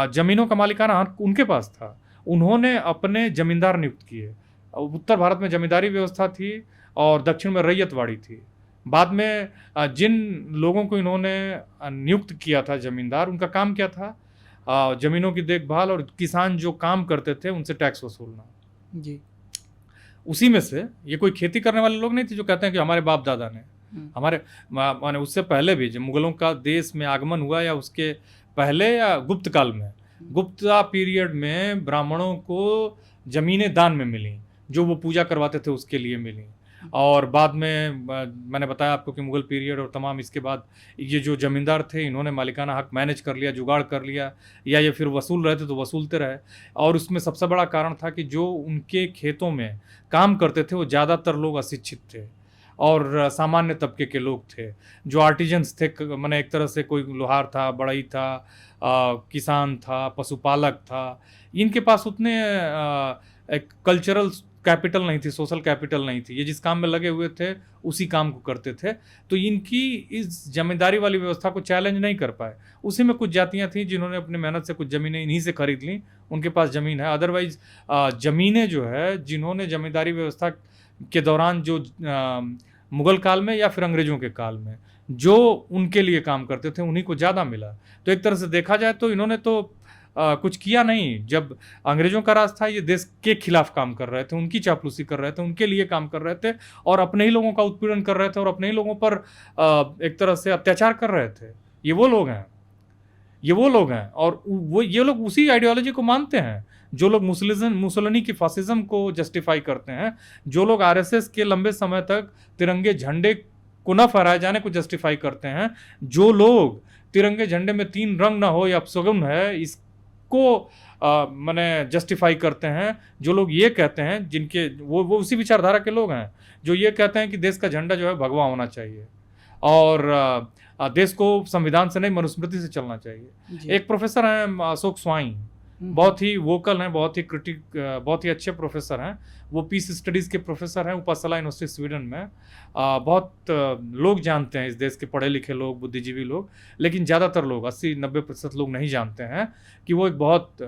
ज़मीनों का मालिकाना हक उनके पास था। उन्होंने अपने जमींदार नियुक्त किए। उत्तर भारत में जमींदारी व्यवस्था थी और दक्षिण में रैयतवाड़ी थी। बाद में जिन लोगों को इन्होंने नियुक्त किया था जमींदार, उनका काम क्या था? ज़मीनों की देखभाल, और किसान जो काम करते थे उनसे टैक्स वसूलना। जी, उसी में से ये कोई खेती करने वाले लोग नहीं थे जो कहते हैं कि हमारे बाप दादा ने, हमारे माने उससे पहले भी जब मुगलों का देश में आगमन हुआ या उसके पहले या गुप्त काल में, गुप्ता पीरियड में ब्राह्मणों को जमीनें दान में मिली, जो वो पूजा करवाते थे उसके लिए मिली। और बाद में मैंने बताया आपको कि मुगल पीरियड और तमाम इसके बाद ये जो जमींदार थे इन्होंने मालिकाना हक मैनेज कर लिया, जुगाड़ कर लिया, या ये फिर वसूल रहे थे तो वसूलते रहे। और उसमें सबसे बड़ा कारण था कि जो उनके खेतों में काम करते थे वो ज़्यादातर लोग अशिक्षित थे और सामान्य तबके के लोग थे, जो आर्टिजन्स थे, मैंने एक तरह से कोई लोहार था, बढ़ई था, किसान था, पशुपालक था। इनके पास उतने एक कल्चरल कैपिटल नहीं थी, सोशल कैपिटल नहीं थी। ये जिस काम में लगे हुए थे उसी काम को करते थे, तो इनकी इस जमींदारी वाली व्यवस्था को चैलेंज नहीं कर पाए। उसी में कुछ जातियां थीं जिन्होंने अपनी मेहनत से कुछ ज़मीनें इन्हीं से खरीद लीं, उनके पास ज़मीन है। अदरवाइज ज़मीनें जो है जिन्होंने जमींदारी व्यवस्था के दौरान जो मुगल काल में या फिर अंग्रेज़ों के काल में जो उनके लिए काम करते थे उन्हीं को ज़्यादा मिला। तो एक तरह से देखा जाए तो इन्होंने तो कुछ किया नहीं। जब अंग्रेजों का राज था ये देश के खिलाफ काम कर रहे थे, उनकी चापलूसी कर रहे थे, उनके लिए काम कर रहे थे और अपने ही लोगों का उत्पीड़न कर रहे थे और अपने ही लोगों पर एक तरह से अत्याचार कर रहे थे। ये वो लोग हैं, ये वो लोग हैं। और वो ये लोग उसी आइडियोलॉजी को मानते हैं जो लोग मुसोलिनी की फासिज्म को जस्टिफाई करते हैं, जो लोग आरएसएस के लंबे समय तक तिरंगे झंडे को न फहराए जाने को जस्टिफाई करते हैं, जो लोग तिरंगे झंडे में 3 रंग ना हो या अपशगुन है इसको माने जस्टिफाई करते हैं, जो लोग ये कहते हैं, जिनके वो उसी विचारधारा के लोग हैं जो ये कहते हैं कि देश का झंडा जो है भगवा होना चाहिए और देश को संविधान से नहीं मनुस्मृति से चलना चाहिए। एक प्रोफेसर हैं अशोक स्वाई, बहुत ही वोकल हैं, बहुत ही अच्छे प्रोफेसर हैं। वो पीस स्टडीज़ के प्रोफेसर हैं उपसला यूनिवर्सिटी स्वीडन में। बहुत लोग जानते हैं इस देश के पढ़े लिखे लोग, बुद्धिजीवी लोग, लेकिन ज़्यादातर लोग 80-90% लोग नहीं जानते हैं कि वो एक बहुत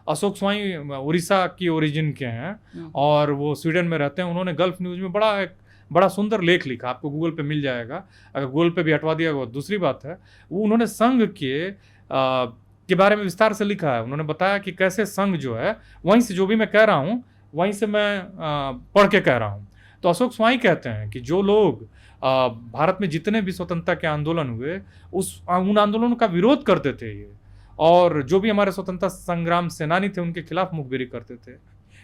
अशोक स्वाई उड़ीसा की ओरिजिन के हैं और वो स्वीडन में रहते हैं। उन्होंने गल्फ न्यूज़ में बड़ा सुंदर लेख लिखा, आपको गूगल पे मिल जाएगा। अगर गूगल पे भी हटवा दिया गया दूसरी बात है। वो उन्होंने संघ के बारे में विस्तार से लिखा है। उन्होंने बताया कि कैसे संघ जो है, वहीं से जो भी मैं कह रहा हूँ वहीं से मैं पढ़ के कह रहा हूँ। तो अशोक स्वाई कहते हैं कि जो लोग भारत में जितने भी स्वतंत्रता के आंदोलन हुए उन आंदोलनों का विरोध करते थे ये, और जो भी हमारे स्वतंत्रता संग्राम सेनानी थे उनके खिलाफ मुखबिरी करते थे।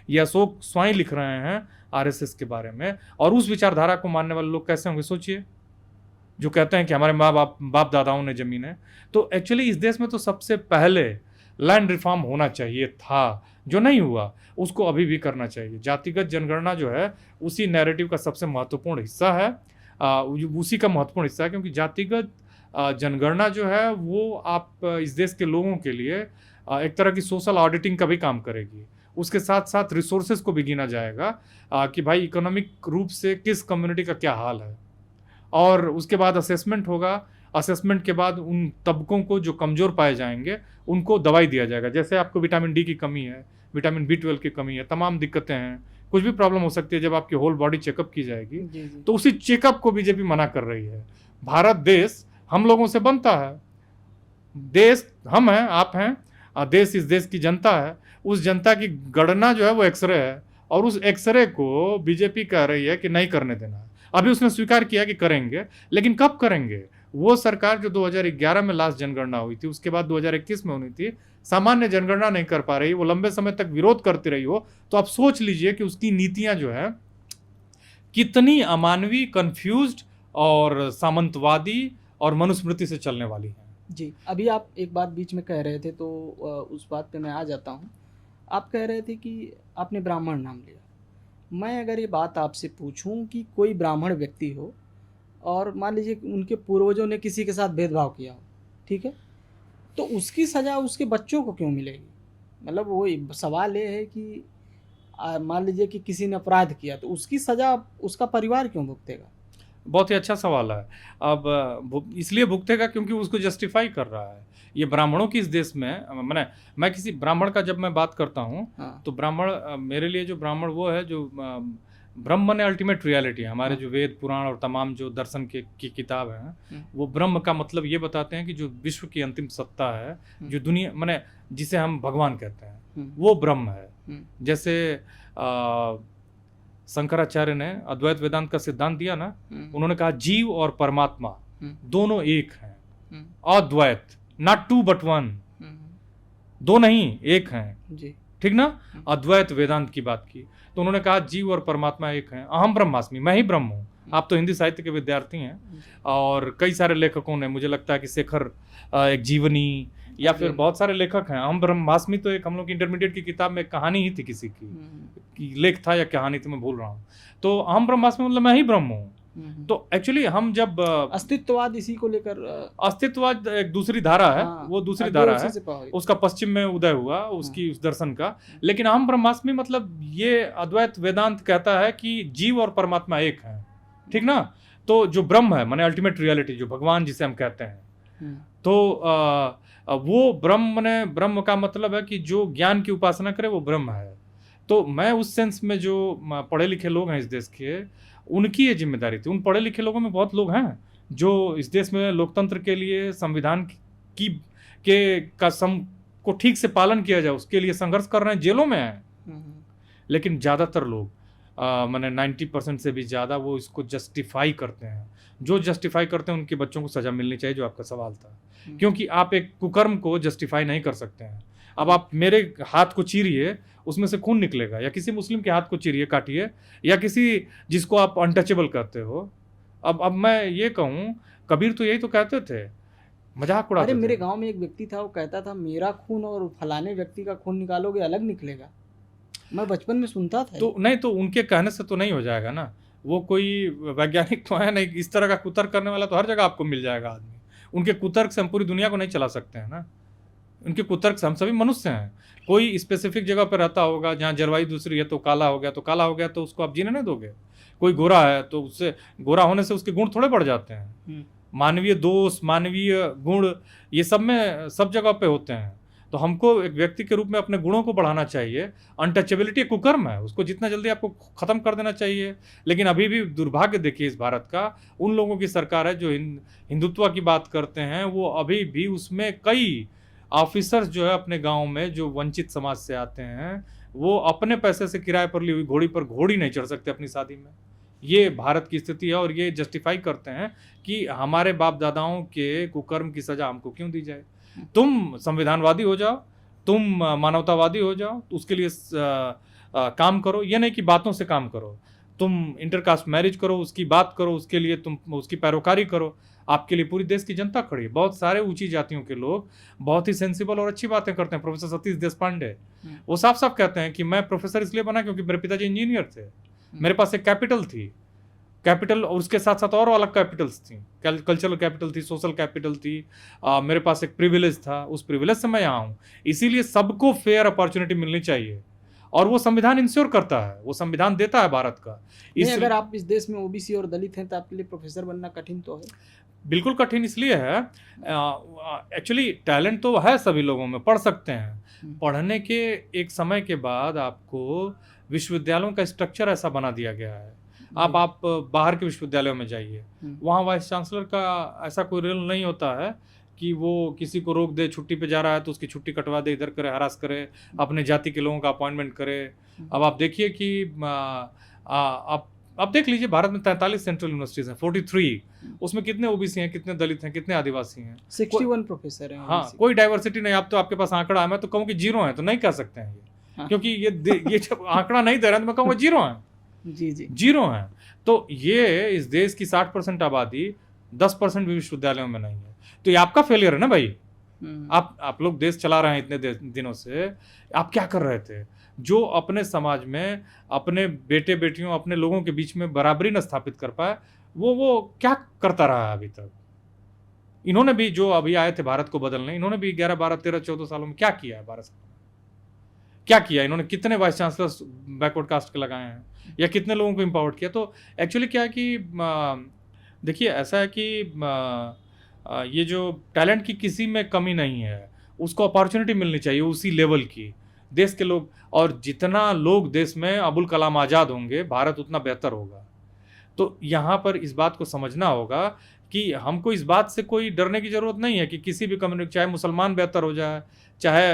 ये अशोक स्वाई लिख रहे हैं आरएसएस के बारे में। और उस विचारधारा को मानने वाले लोग कैसे होंगे सोचिए, जो कहते हैं कि हमारे बाप दादाओं ने जमीनें। तो एक्चुअली इस देश में तो सबसे पहले लैंड रिफॉर्म होना चाहिए था, जो नहीं हुआ, उसको अभी भी करना चाहिए। जातिगत जनगणना जो है उसी नैरेटिव का सबसे महत्वपूर्ण हिस्सा है, उसी का महत्वपूर्ण हिस्सा है, क्योंकि जातिगत जनगणना जो है वो आप इस देश के लोगों के लिए एक तरह की सोशल ऑडिटिंग का भी काम करेगी। उसके साथ साथ रिसोर्सेज को भी गिना जाएगा कि भाई इकोनॉमिक रूप से किस कम्युनिटी का क्या हाल है, और उसके बाद असेसमेंट होगा। असेसमेंट के बाद उन तबकों को जो कमज़ोर पाए जाएंगे उनको दवाई दिया जाएगा। जैसे आपको विटामिन डी की कमी है, विटामिन B12 की कमी है, तमाम दिक्कतें हैं, कुछ भी प्रॉब्लम हो सकती है, जब आपकी होल बॉडी चेकअप की जाएगी। तो उसी चेकअप को बीजेपी मना कर रही है। भारत देश हम लोगों से बनता है, देश हम हैं, आप हैं, देश इस देश की जनता है। उस जनता की गणना जो है वो एक्सरे है, और उस एक्सरे को बीजेपी कह रही है कि नहीं करने देना है। अभी उसने स्वीकार किया कि करेंगे, लेकिन कब करेंगे? वो सरकार जो 2011 में लास्ट जनगणना हुई थी, उसके बाद 2021 में होनी थी, सामान्य जनगणना नहीं कर पा रही, वो लंबे समय तक विरोध करती रही हो, तो आप सोच लीजिए कि उसकी नीतियां जो है कितनी अमानवीय, कंफ्यूज्ड और सामंतवादी और मनुस्मृति से चलने वाली है। जी, अभी आप एक बात बीच में कह रहे थे तो उस बात पे मैं आ जाता हूँ। आप कह रहे थे कि आपने ब्राह्मण नाम लिया। मैं अगर ये बात आपसे पूछूं कि कोई ब्राह्मण व्यक्ति हो और मान लीजिए कि उनके पूर्वजों ने किसी के साथ भेदभाव किया हो, ठीक है, तो उसकी सज़ा उसके बच्चों को क्यों मिलेगी? मतलब वो सवाल ये है कि मान लीजिए कि किसी ने अपराध किया तो उसकी सज़ा उसका परिवार क्यों भुगतेगा? बहुत ही अच्छा सवाल है। अब इसलिए भुगतेगा क्योंकि उसको जस्टिफाई कर रहा है। ये ब्राह्मणों की इस देश में, मैं किसी ब्राह्मण का जब मैं बात करता हूँ तो ब्राह्मण मेरे लिए जो ब्राह्मण वो है जो ब्रह्म ने अल्टीमेट रियलिटी है। हमारे जो वेद पुराण और तमाम जो दर्शन की किताब हैं वो ब्रह्म का मतलब ये बताते हैं कि जो विश्व की अंतिम सत्ता है, जो दुनिया जिसे हम भगवान कहते हैं, वो ब्रह्म है। जैसे शंकराचार्य ने अद्वैत वेदांत का सिद्धांत दिया ना, उन्होंने कहा जीव और परमात्मा दोनों एक हैं, अद्वैत, नॉट टू बट वन, दो नहीं एक हैं। ठीक ना, अद्वैत वेदांत की बात की। तो उन्होंने कहा जीव और परमात्मा एक हैं, अहम ब्रह्मास्मि, मैं ही ब्रह्म हूँ। आप तो हिंदी साहित्य के विद्यार्थी हैं और कई सारे लेखकों ने, मुझे लगता है कि शेखर एक जीवनी या फिर बहुत सारे लेखक हैं, अहम ब्रह्मास्मि तो एक हम लोग की इंटरमीडिएट की किताब में कहानी ही थी किसी की, कि लेख था या कहानी थी, मैं भूल रहा हूँ। तो अहम ब्रह्मास्मि मतलब मैं ही ब्रह्म हूँ। तो एक्चुअली हम जब अस्तित्ववाद इसी को लेकर अस्तित्ववाद एक दूसरी धारा है, हाँ, वो दूसरी धारा है, से प्रभावित। उसका पश्चिम में उदय हुआ उसकी उस दर्शन का। लेकिन अहम ब्रह्मास्मि मतलब ये अद्वैत वेदांत कहता है कि जीव और परमात्मा एक है, ठीक ना। तो जो ब्रह्म है माने अल्टीमेट रियलिटी, जो भगवान जिसे हम कहते हैं, तो वो ब्रह्म का मतलब है कि जो ज्ञान की उपासना करे वो ब्रह्म है। तो मैं उस सेंस में जो पढ़े लिखे लोग हैं इस देश के, उनकी ये जिम्मेदारी थी। उन पढ़े लिखे लोगों में बहुत लोग हैं जो इस देश में लोकतंत्र के लिए, संविधान को ठीक से पालन किया जाए उसके लिए संघर्ष कर रहे हैं, जेलों में हैं। लेकिन ज़्यादातर लोग मैंने 90% से भी ज़्यादा वो इसको जस्टिफाई करते हैं। जो जस्टिफाई करते हैं उनके बच्चों को सज़ा मिलनी चाहिए, जो आपका सवाल था। क्योंकि आप एक कुकर्म को जस्टिफाई नहीं कर सकते हैं। अब आप मेरे हाथ को चीरिए, उसमें से खून निकलेगा, या किसी मुस्लिम के हाथ को चीरिए, काटिए, या किसी जिसको आप अनटचेबल कहते हो। अब मैं ये कहूँ, कबीर तो यही तो कहते थे, मजाक उड़ाते थे। मेरे गांव में एक व्यक्ति था, वो कहता था मेरा खून और फलाने व्यक्ति का खून निकालोगे अलग निकलेगा। मैं बचपन में सुनता था। तो नहीं, तो उनके कहने से तो नहीं हो जाएगा ना, वो कोई वैज्ञानिक तो है नहीं। इस तरह का कुतर्क करने वाला तो हर जगह आपको मिल जाएगा आदमी। उनके कुतर्क से हम पूरी दुनिया को नहीं चला सकते हैं ना। उनके कुतर्क से हम सभी मनुष्य हैं। कोई स्पेसिफिक जगह पर रहता होगा जहाँ जलवायु दूसरी है, तो काला हो गया, तो काला हो गया तो उसको आप जीने नहीं दोगे। कोई गोरा है तो उससे गोरा होने से उसके गुण थोड़े बढ़ जाते हैं। मानवीय दोष, मानवीय गुण, ये सब में सब जगह पे होते हैं। तो हमको एक व्यक्ति के रूप में अपने गुणों को बढ़ाना चाहिए। अनटचेबिलिटी कुकर्म है, उसको जितना जल्दी आपको खत्म कर देना चाहिए। लेकिन अभी भी दुर्भाग्य देखिए इस भारत का, उन लोगों की सरकार है जो हिंदुत्व की बात करते हैं, वो अभी भी उसमें कई ऑफिसर्स जो है अपने गांव में जो वंचित समाज से आते हैं, वो अपने पैसे से किराए पर ली हुई घोड़ी पर घोड़ी नहीं चढ़ सकते अपनी शादी में। ये भारत की स्थिति है। और ये जस्टिफाई करते हैं कि हमारे बाप दादाओं के कुकर्म की सजा हमको क्यों दी जाए। तुम संविधानवादी हो जाओ, तुम मानवतावादी हो जाओ, तो उसके लिए काम करो। ये नहीं कि बातों से काम करो। तुम इंटरकास्ट मैरिज करो, उसकी बात करो, उसके लिए तुम उसकी पैरोकारी करो। आपके लिए पूरी देश की जनता खड़ी है। बहुत सारे ऊंची जातियों के लोग बहुत ही सेंसिबल और अच्छी बातें करते हैं। प्रोफेसर सतीश देशपांडे, वो साफ साफ कहते हैं कि मैं प्रोफेसर इसलिए बना क्योंकि मेरे पिताजी इंजीनियर थे, मेरे पास एक कैपिटल थी, कैपिटल, और उसके साथ साथ और अलग कैपिटल्स थी, कल्चरल कैपिटल थी, सोशल कैपिटल थी, मेरे पास एक प्रिविलेज था, उस प्रिविलेज से मैं यहाँ हूँ। इसीलिए सबको फेयर अपॉर्चुनिटी मिलनी चाहिए, और वो संविधान इंश्योर करता है, वो संविधान देता है भारत का। अगर आप इस देश में ओबीसी और दलित हैं तो आपके लिए प्रोफेसर बनना कठिन तो है। बिल्कुल कठिन इसलिए है, एक्चुअली टैलेंट तो है सभी लोगों में, पढ़ सकते हैं। पढ़ने के एक समय के बाद आपको विश्वविद्यालयों का स्ट्रक्चर ऐसा बना दिया गया है। आप बाहर के विश्वविद्यालयों में जाइए, वहाँ वाइस चांसलर का ऐसा कोई रूल नहीं होता है कि वो किसी को रोक दे, छुट्टी पे जा रहा है तो उसकी छुट्टी कटवा दे, इधर करे, हरास करे, अपने जाति के लोगों का अपॉइंटमेंट करे। अब आप देखिए कि आप देख लीजिए, भारत में 43 सेंट्रल यूनिवर्सिटीज हैं, 43, उसमें कितने ओबीसी हैं, कितने दलित हैं, कितने आदिवासी हैं, 61 प्रोफेसर हैं। हाँ, कोई डाइवर्सिटी नहीं। आप तो आपके पास आंकड़ा है, मैं तो कहूँ कि जीरो है, तो नहीं कह सकते हैं ये, क्योंकि ये जब आंकड़ा नहीं दे रहा है तो मैं कहूँगा जीरो है। जी जी, जीरो है। तो ये इस देश की 60% आबादी 10% भी विश्वविद्यालयों में नहीं है, तो ये आपका फेलियर है ना भाई। आप लोग देश चला रहे हैं इतने दिनों से, आप क्या कर रहे थे? जो अपने समाज में अपने बेटे बेटियों, अपने लोगों के बीच में बराबरी न स्थापित कर पाए, वो क्या करता रहा है अभी तक? इन्होंने भी, जो अभी आए थे भारत को बदलने, इन्होंने भी 11, 12, 13, 14 सालों में क्या किया है? 12 साल क्या किया इन्होंने? कितने वाइस चांसलर्स बैकवर्ड कास्ट के लगाए हैं, या कितने लोगों को एम्पावर्ड किया? तो एक्चुअली क्या है कि देखिए, ऐसा है कि ये जो टैलेंट की किसी में कमी नहीं है, उसको अपॉर्चुनिटी मिलनी चाहिए उसी लेवल की। देश के लोग, और जितना लोग देश में अबुल कलाम आज़ाद होंगे, भारत उतना बेहतर होगा। तो यहाँ पर इस बात को समझना होगा कि हमको इस बात से कोई डरने की ज़रूरत नहीं है कि किसी भी कम्युनिटी, चाहे मुसलमान बेहतर हो जाए, चाहे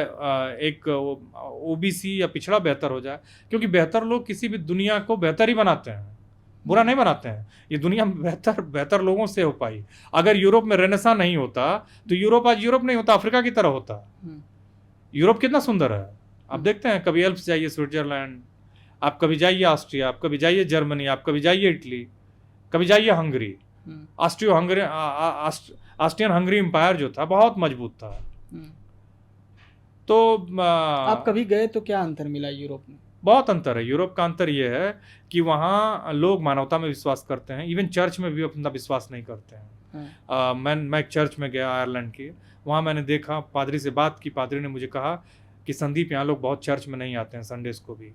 एक ओबीसी या पिछड़ा बेहतर हो जाए, क्योंकि बेहतर लोग किसी भी दुनिया को बेहतर ही बनाते हैं, बुरा नहीं बनाते हैं। ये दुनिया में बेहतर लोगों से हो पाई। अगर यूरोप में रेनेसां नहीं होता तो यूरोप आज यूरोप नहीं होता, अफ्रीका की तरह होता। यूरोप कितना सुंदर है, आप देखते हैं, कभी एल्प्स जाइए स्विट्जरलैंड, आप कभी जाइए ऑस्ट्रिया, आप कभी जाइए जर्मनी, आप कभी जाइए इटली, कभी जाइए हंगरी। ऑस्ट्रियन हंगरी एम्पायर जो था बहुत मजबूत था। तो आप कभी गए तो क्या अंतर मिला यूरोप में? बहुत अंतर है। यूरोप का अंतर ये है कि वहाँ लोग मानवता में विश्वास करते हैं, इवन चर्च में भी अपना विश्वास नहीं करते हैं। मैं एक चर्च में गया आयरलैंड की, वहाँ मैंने देखा, पादरी से बात की, पादरी ने मुझे कहा कि संदीप यहाँ लोग बहुत चर्च में नहीं आते हैं संडेज को भी।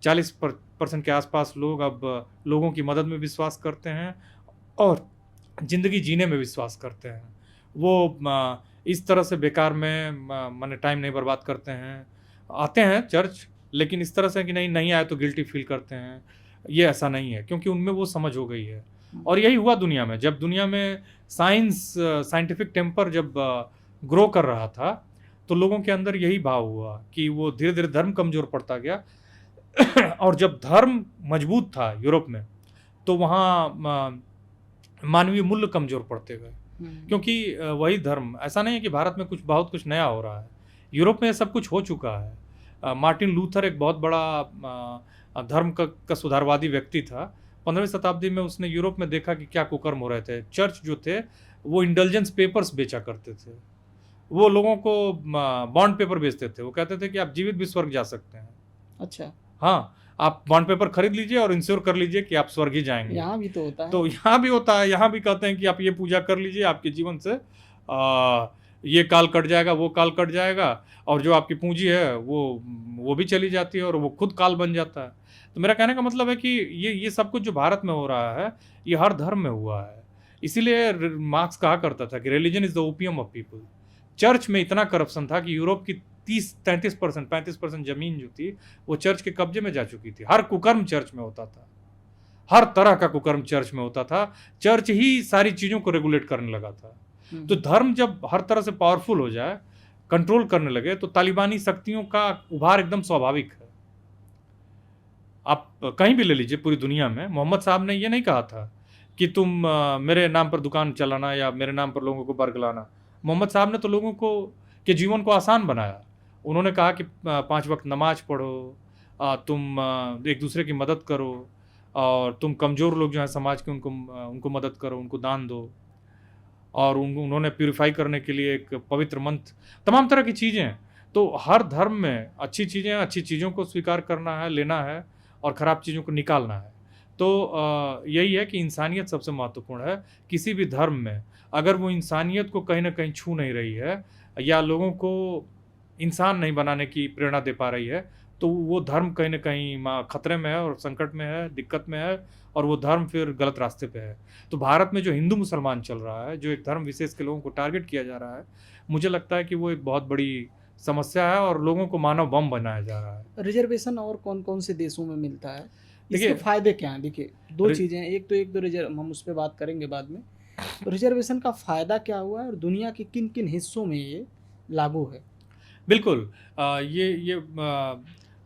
40% के आसपास लोग अब लोगों की मदद में विश्वास करते हैं और ज़िंदगी जीने में विश्वास करते हैं। वो इस तरह से बेकार में माने टाइम नहीं बर्बाद करते हैं, आते हैं चर्च, लेकिन इस तरह से कि नहीं आए तो गिल्टी फील करते हैं, ये ऐसा नहीं है, क्योंकि उनमें वो समझ हो गई है। और यही हुआ दुनिया में, जब दुनिया में साइंटिफिक टेम्पर जब ग्रो कर रहा था तो लोगों के अंदर यही भाव हुआ कि वो धीरे धीरे धर्म कमज़ोर पड़ता गया और जब धर्म मजबूत था यूरोप में तो वहाँ मानवीय मूल्य कमज़ोर पड़ते गए, क्योंकि वही धर्म, ऐसा नहीं है कि भारत में बहुत कुछ नया हो रहा है, यूरोप में सब कुछ हो चुका है। मार्टिन लूथर एक बहुत बड़ा धर्म का सुधारवादी व्यक्ति था। 15वीं शताब्दी में उसने यूरोप में देखा कि क्या कुकर्म हो रहे थे। चर्च जो थे वो इंडल्जेंस पेपर्स बेचा करते थे, वो लोगों को बॉन्ड पेपर बेचते थे। वो कहते थे कि आप जीवित भी स्वर्ग जा सकते हैं। अच्छा, हाँ, आप बॉन्ड पेपर खरीद लीजिए और इंश्योर कर लीजिए कि आप स्वर्ग ही जाएंगे। यहाँ भी तो होता है। तो यहाँ भी होता है, यहाँ भी कहते हैं कि आप ये पूजा कर लीजिए, आपके जीवन से ये काल कट जाएगा, वो काल कट जाएगा, और जो आपकी पूंजी है वो भी चली जाती है और वो खुद काल बन जाता है। तो मेरा कहने का मतलब है कि ये सब कुछ जो भारत में हो रहा है ये हर धर्म में हुआ है। इसीलिए मार्क्स कहा करता था कि religion is the opium of people. Church में इतना करप्शन था कि यूरोप की 35% जमीन जो थी वो चर्च के कब्जे में जा चुकी थी। हर कुकर्म चर्च में होता था, हर तरह का कुकर्म चर्च में होता था। चर्च ही सारी चीज़ों को रेगुलेट करने लगा था। तो धर्म जब हर तरह से पावरफुल हो जाए, कंट्रोल करने लगे, तो तालिबानी शक्तियों का उभार एकदम स्वाभाविक है। आप कहीं भी ले लीजिए पूरी दुनिया में, मोहम्मद साहब ने ये नहीं कहा था कि तुम मेरे नाम पर दुकान चलाना या मेरे नाम पर लोगों को बरगलाना। मोहम्मद साहब ने तो लोगों को के जीवन को आसान बनाया। उन्होंने कहा कि 5 वक्त नमाज पढ़ो, तुम एक दूसरे की मदद करो, और तुम कमज़ोर लोग जो हैं समाज के उनको मदद करो, उनको दान दो। और उन्होंने प्यूरिफाई करने के लिए एक पवित्र मंत्र, तमाम तरह की चीज़ें। तो हर धर्म में अच्छी चीज़ों को स्वीकार करना है, लेना है, और ख़राब चीज़ों को निकालना है। तो यही है कि इंसानियत सबसे महत्वपूर्ण है। किसी भी धर्म में अगर वो इंसानियत को कहीं ना कहीं छू नहीं रही है या लोगों को इंसान नहीं बनाने की प्रेरणा दे पा रही है, तो वो धर्म कहीं ना कहीं खतरे में है और संकट में है, दिक्कत में है, और वो धर्म फिर गलत रास्ते पे है। तो भारत में जो हिंदू मुसलमान चल रहा है, जो एक धर्म विशेष के लोगों को टारगेट किया जा रहा है, मुझे लगता है कि वो एक बहुत बड़ी समस्या है और लोगों को मानव बम बनाया जा रहा है। रिजर्वेशन और कौन कौन से देशों में मिलता है, इसके देखिए, फायदे क्या हैं? देखिए, दो चीज़ें हैं, एक तो रिजर्व, हम उस पर बात करेंगे बाद में। तो रिजर्वेशन का फ़ायदा क्या हुआ है और दुनिया के किन किन हिस्सों में ये लागू है? बिल्कुल।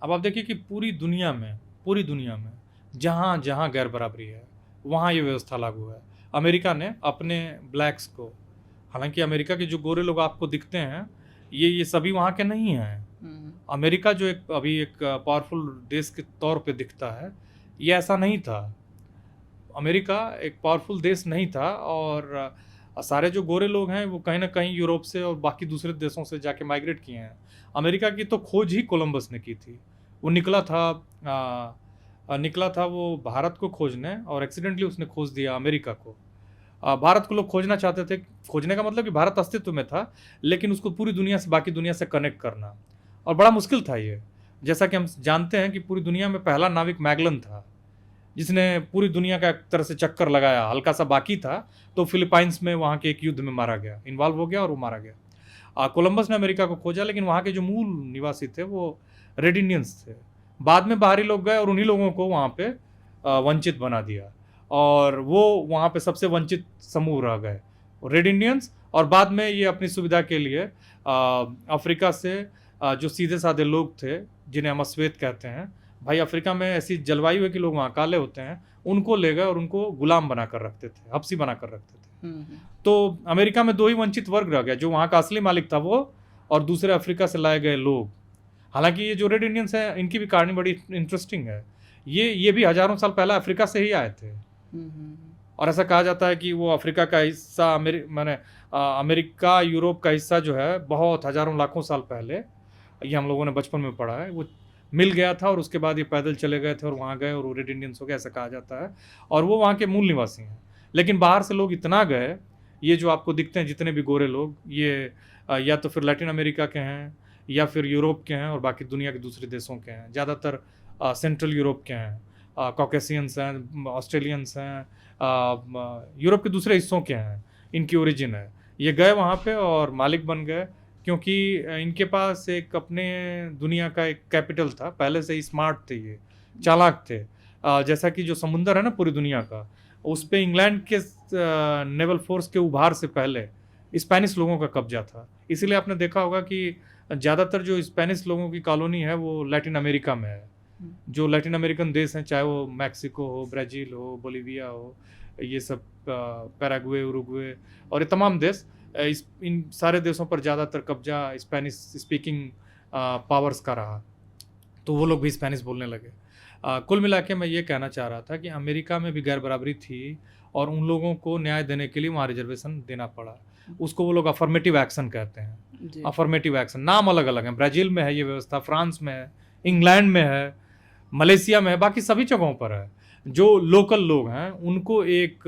अब आप देखिए कि पूरी दुनिया में जहाँ जहाँ गैर बराबरी है वहाँ ये व्यवस्था लागू है। अमेरिका ने अपने ब्लैक्स को, हालांकि अमेरिका के जो गोरे लोग आपको दिखते हैं ये सभी वहाँ के नहीं हैं। अमेरिका जो अभी एक पावरफुल देश के तौर पे दिखता है, ये ऐसा नहीं था। अमेरिका एक पावरफुल देश नहीं था, और सारे जो गोरे लोग हैं वो कहीं ना कहीं यूरोप से और बाकी दूसरे देशों से जाके माइग्रेट किए हैं। अमेरिका की तो खोज ही कोलंबस ने की थी। वो निकला था वो भारत को खोजने, और एक्सीडेंटली उसने खोज दिया अमेरिका को। भारत को लोग खोजना चाहते थे। खोजने का मतलब कि भारत अस्तित्व में था, लेकिन उसको पूरी दुनिया से, बाकी दुनिया से कनेक्ट करना, और बड़ा मुश्किल था ये। जैसा कि हम जानते हैं कि पूरी दुनिया में पहला नाविक मैगलन था, जिसने पूरी दुनिया का एक तरह से चक्कर लगाया। हल्का सा बाकी था तो फिलीपाइंस में वहाँ के एक युद्ध में मारा गया, इन्वॉल्व हो गया और वो मारा गया। कोलंबस ने अमेरिका को खोजा, लेकिन वहाँ के जो मूल निवासी थे वो रेड इंडियंस थे। बाद में बाहरी लोग गए और उन्हीं लोगों को वहाँ पे वंचित बना दिया, और वो वहाँ पे सबसे वंचित समूह रह गए, रेड इंडियंस। और बाद में ये अपनी सुविधा के लिए अफ्रीका से जो सीधे साधे लोग थे, जिन्हें हम श्वेत कहते हैं, भाई अफ्रीका में ऐसी जलवायु है कि लोग वहाँ काले होते हैं, उनको ले गए और उनको गुलाम बना कर रखते थे, हब्सी बना कर रखते थे। तो अमेरिका में 2 ही वंचित वर्ग रह गया, जो वहाँ का असली मालिक था वो, और दूसरे अफ्रीका से लाए गए लोग। हालांकि ये जो रेड इंडियंस हैं इनकी भी कहानी बड़ी इंटरेस्टिंग है। ये भी हजारों साल पहले अफ्रीका से ही आए थे, और ऐसा कहा जाता है कि वो अफ्रीका का हिस्सा अमेरिका यूरोप का हिस्सा जो है बहुत हजारों लाखों साल पहले, ये हम लोगों ने बचपन में पढ़ा है, वो मिल गया था और उसके बाद ये पैदल चले गए थे और वहाँ गए और वो रेड इंडियंस हो गए, ऐसा कहा जाता है। और वो वहाँ के मूल निवासी हैं, लेकिन बाहर से लोग इतना गए, ये जो आपको दिखते हैं जितने भी गोरे लोग, ये या तो फिर लैटिन अमेरिका के हैं या फिर यूरोप के हैं और बाकी दुनिया के दूसरे देशों के हैं, ज़्यादातर सेंट्रल यूरोप के हैं, कॉकेशियंस हैं, ऑस्ट्रेलियंस हैं, यूरोप के दूसरे हिस्सों के हैं, इनकी ओरिजिन है। ये गए वहाँ पे और मालिक बन गए, क्योंकि इनके पास एक अपने दुनिया का एक कैपिटल था, पहले से ही स्मार्ट थे, ये चालाक थे। जैसा कि जो समुंदर है ना पूरी दुनिया का, उस पे इंग्लैंड के नेवल फोर्स के उभार से पहले स्पेनिश लोगों का कब्जा था। इसीलिए आपने देखा होगा कि ज़्यादातर जो स्पेनिश लोगों की कॉलोनी है वो लैटिन अमेरिका में है। जो लैटिन अमेरिकन देश हैं, चाहे वो मैक्सिको हो, ब्राज़ील हो, बोलीविया हो, ये सब पैराग्वे, उरुग्वे और ये तमाम देश, इन सारे देशों पर ज़्यादातर कब्जा स्पेनिश स्पीकिंग पावर्स का रहा, तो वो लोग भी स्पेनिश बोलने लगे। कुल मिला के मैं ये कहना चाह रहा था कि अमेरिका में भी गैर बराबरी थी और उन लोगों को न्याय देने के लिए वहाँ रिजर्वेशन देना पड़ा। उसको वो लोग अफर्मेटिव एक्शन कहते हैं। अफर्मेटिव एक्शन, नाम अलग अलग हैं, ब्राज़ील में है ये व्यवस्था, फ्रांस में है, इंग्लैंड में है, मलेशिया में है, बाकी सभी जगहों पर है। जो लोकल लोग हैं उनको एक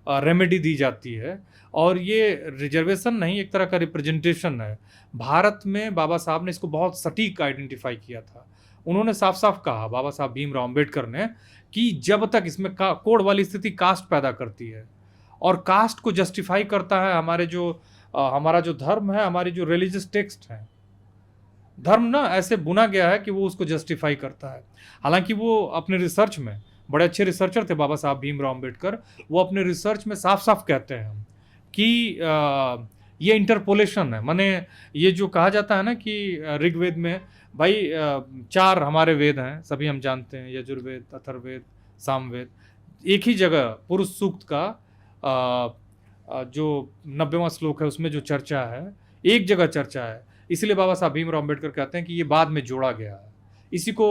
रेमेडी दी जाती है, और ये रिजर्वेशन नहीं, एक तरह का रिप्रेजेंटेशन है। भारत में बाबा साहब ने इसको बहुत सटीक आइडेंटिफाई किया था। उन्होंने साफ साफ कहा, बाबा साहब भीमराव अम्बेडकर ने, कि जब तक इसमें कोड वाली स्थिति कास्ट पैदा करती है और कास्ट को जस्टिफाई करता है हमारा जो धर्म है, हमारी जो रिलीजियस टेक्स्ट है, धर्म ना ऐसे बुना गया है कि वो उसको जस्टिफाई करता है। हालांकि वो अपने रिसर्च में बड़े अच्छे रिसर्चर थे बाबा साहब भीमराव अम्बेडकर, वो अपने रिसर्च में साफ साफ कहते हैं कि ये इंटरपोलेशन है। माने ये जो कहा जाता है ना कि ऋग्वेद में भाई 4 हमारे वेद हैं, सभी हम जानते हैं, यजुर्वेद, अथर्ववेद, सामवेद, एक ही जगह पुरुष सूक्त का जो 90वां श्लोक है उसमें जो चर्चा है, एक जगह चर्चा है। इसलिए बाबा साहब भीमराव अम्बेडकर कहते हैं कि ये बाद में जोड़ा गया है। इसी को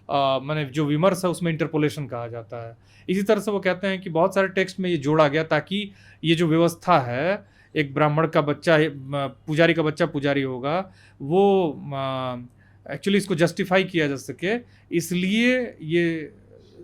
माने जो विमर्श है उसमें इंटरपोलेशन कहा जाता है। इसी तरह से वो कहते हैं कि बहुत सारे टेक्स्ट में ये जोड़ा गया ताकि ये जो व्यवस्था है, एक ब्राह्मण का बच्चा, पुजारी का बच्चा पुजारी होगा, वो एक्चुअली इसको जस्टिफाई किया जा सके, इसलिए ये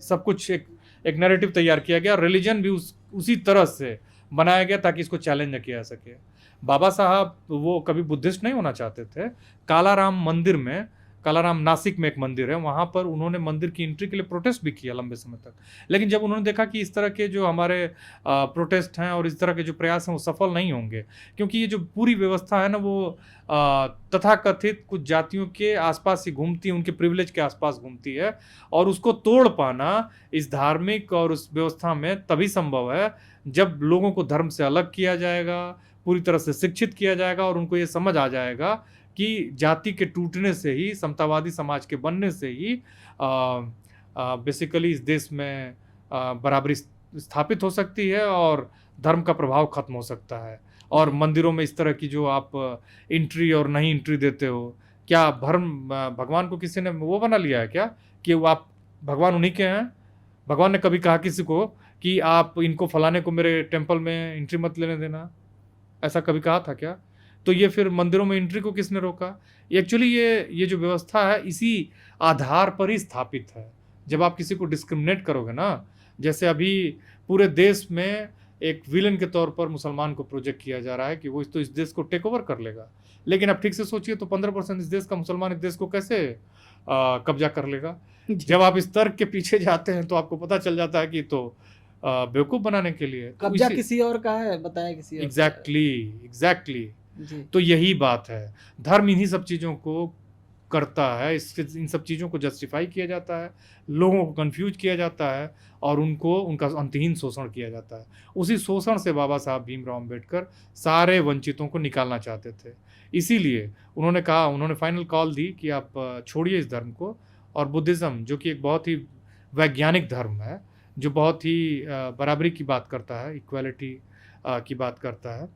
सब कुछ एक नैरेटिव तैयार किया गया। रिलीजन भी उसी तरह से बनाया गया ताकि इसको चैलेंज न किया जा सके। बाबा साहब वो कभी बुद्धिस्ट नहीं होना चाहते थे। कालाराम मंदिर में, कालाराम नासिक में एक मंदिर है, वहाँ पर उन्होंने मंदिर की एंट्री के लिए प्रोटेस्ट भी किया लंबे समय तक। लेकिन जब उन्होंने देखा कि इस तरह के जो हमारे प्रोटेस्ट हैं और इस तरह के जो प्रयास हैं वो सफल नहीं होंगे, क्योंकि ये जो पूरी व्यवस्था है ना वो तथाकथित कुछ जातियों के आसपास ही घूमती है, उनके प्रिविलेज के आसपास घूमती है, और उसको तोड़ पाना इस धार्मिक और उस व्यवस्था में तभी संभव है जब लोगों को धर्म से अलग किया जाएगा, पूरी तरह से शिक्षित किया जाएगा और उनको ये समझ आ जाएगा कि जाति के टूटने से ही, समतावादी समाज के बनने से ही बेसिकली इस देश में बराबरी स्थापित हो सकती है और धर्म का प्रभाव खत्म हो सकता है। और मंदिरों में इस तरह की जो आप एंट्री और नहीं एंट्री देते हो, क्या भगवान को किसी ने वो बना लिया है क्या कि वो आप भगवान उन्हीं के हैं? भगवान ने कभी कहा किसी को कि आप इनको फलाने को मेरे टेम्पल में एंट्री मत लेने देना? ऐसा कभी कहा था क्या? तो ये फिर मंदिरों में एंट्री को किसने रोका? एक्चुअली ये जो व्यवस्था है इसी आधार पर ही स्थापित है। जब आप किसी को डिस्क्रिमिनेट करोगे ना, जैसे अभी पूरे देश में एक विलन के तौर पर मुसलमान को प्रोजेक्ट किया जा रहा है कि वो तो इस देश को टेक ओवर कर लेगा, लेकिन आप ठीक से सोचिए तो 15% इस देश का मुसलमान इस देश को कैसे कब्जा कर लेगा? जब आप इस तर्क के पीछे जाते हैं तो आपको पता चल जाता है कि तो बेवकूफ़ बनाने के लिए कब्जा किसी और का है, बताया किसी और। एग्जैक्टली तो यही बात है। धर्म इन्हीं सब चीज़ों को करता है, इन सब चीज़ों को जस्टिफाई किया जाता है, लोगों को कंफ्यूज किया जाता है और उनका अंतहीन शोषण किया जाता है। उसी शोषण से बाबा साहब भीमराव अम्बेडकर सारे वंचितों को निकालना चाहते थे। इसीलिए उन्होंने फाइनल कॉल दी कि आप छोड़िए इस धर्म को, और बुद्धिज़्म जो कि एक बहुत ही वैज्ञानिक धर्म है, जो बहुत ही बराबरी की बात करता है, इक्वालिटी की बात करता है,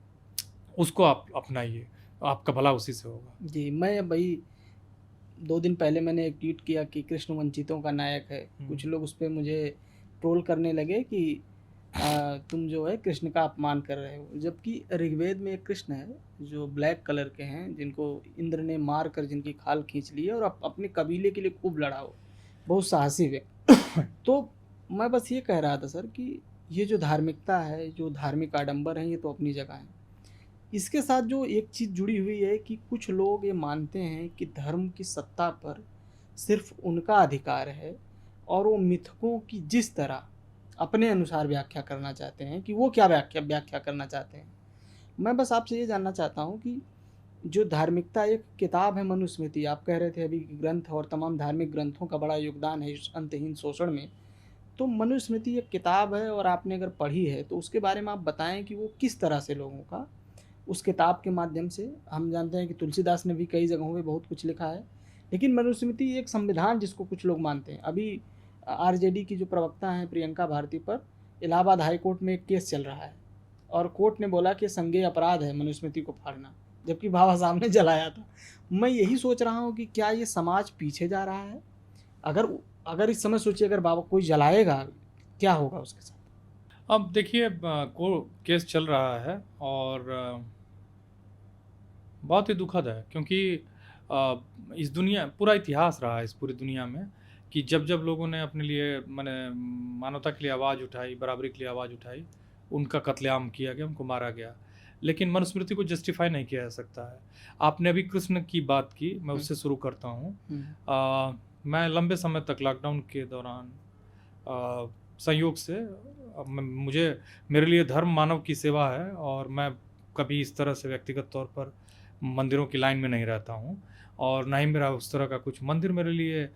उसको आप अपनाइए, आपका भला उसी से होगा। जी, मैं भाई 2 दिन पहले मैंने एक ट्वीट किया कि कृष्ण वंचितों का नायक है। कुछ लोग उस पे मुझे ट्रोल करने लगे कि तुम जो है कृष्ण का अपमान कर रहे हो, जबकि ऋग्वेद में एक कृष्ण है जो ब्लैक कलर के हैं, जिनको इंद्र ने मार कर जिनकी खाल खींच ली है और अपने कबीले के लिए खूब लड़ा हो, बहुत साहसी व्यक्ति। तो मैं बस ये कह रहा था सर कि ये जो धार्मिकता है, जो धार्मिक आडंबर हैं, ये तो अपनी जगह है। इसके साथ जो एक चीज़ जुड़ी हुई है कि कुछ लोग ये मानते हैं कि धर्म की सत्ता पर सिर्फ उनका अधिकार है और वो मिथकों की जिस तरह अपने अनुसार व्याख्या करना चाहते हैं कि वो क्या व्याख्या करना चाहते हैं। मैं बस आपसे ये जानना चाहता हूँ कि जो धार्मिकता एक किताब है, मनुस्मृति, आप कह रहे थे अभी कि ग्रंथ और तमाम धार्मिक ग्रंथों का बड़ा योगदान है इस अंतहीन शोषण में, तो मनुस्मृति एक किताब है और आपने अगर पढ़ी है तो उसके बारे में आप बताएं कि वो किस तरह से लोगों का उस किताब के माध्यम से, हम जानते हैं कि तुलसीदास ने भी कई जगहों पे बहुत कुछ लिखा है, लेकिन मनुस्मृति एक संविधान जिसको कुछ लोग मानते हैं। अभी आरजेडी की जो प्रवक्ता हैं प्रियंका भारती पर इलाहाबाद हाई कोर्ट में एक केस चल रहा है और कोर्ट ने बोला कि संज्ञेय अपराध है मनुस्मृति को फाड़ना, जबकि बाबा साहब ने जलाया था। मैं यही सोच रहा हूँ कि क्या ये समाज पीछे जा रहा है? अगर इस समय सोचिए अगर बाबा कोई जलाएगा, क्या होगा उसके साथ? अब देखिए, केस चल रहा है और बहुत ही दुखद है, क्योंकि इस दुनिया, पूरा इतिहास रहा है इस पूरी दुनिया में कि जब जब लोगों ने अपने लिए, माने मानवता के लिए आवाज़ उठाई, बराबरी के लिए आवाज़ उठाई, उनका कत्लेआम किया गया, उनको मारा गया। लेकिन मनुस्मृति को जस्टिफाई नहीं किया जा सकता है। आपने अभी कृष्ण की बात की, मैं उससे शुरू करता हूँ। मैं लंबे समय तक लॉकडाउन के दौरान संयोग से मेरे लिए धर्म मानव की सेवा है और मैं कभी इस तरह से व्यक्तिगत तौर पर मंदिरों की लाइन में नहीं रहता हूँ और ना ही मेरा उस तरह का कुछ मंदिर मेरे लिए,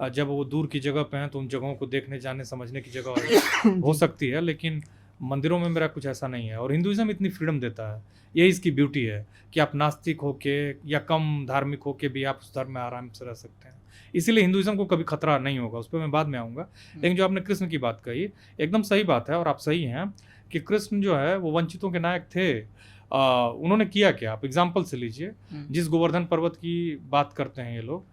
जब वो दूर की जगह पे हैं तो उन जगहों को देखने जाने समझने की जगह हो सकती है, लेकिन मंदिरों में मेरा कुछ ऐसा नहीं है। और हिंदुइज्म इतनी फ्रीडम देता है, यही इसकी ब्यूटी है कि आप नास्तिक होके या कम धार्मिक होके भी आप उस धर्म में आराम से रह सकते हैं। इसीलिए हिंदुइज्म को कभी खतरा नहीं होगा, उस पर मैं बाद में आऊँगा। लेकिन जो आपने कृष्ण की बात कही, एकदम सही बात है और आप सही हैं कि कृष्ण जो है वो वंचितों के नायक थे। उन्होंने किया क्या, आप एग्जाम्पल से लीजिए। जिस गोवर्धन पर्वत की बात करते हैं ये लोग,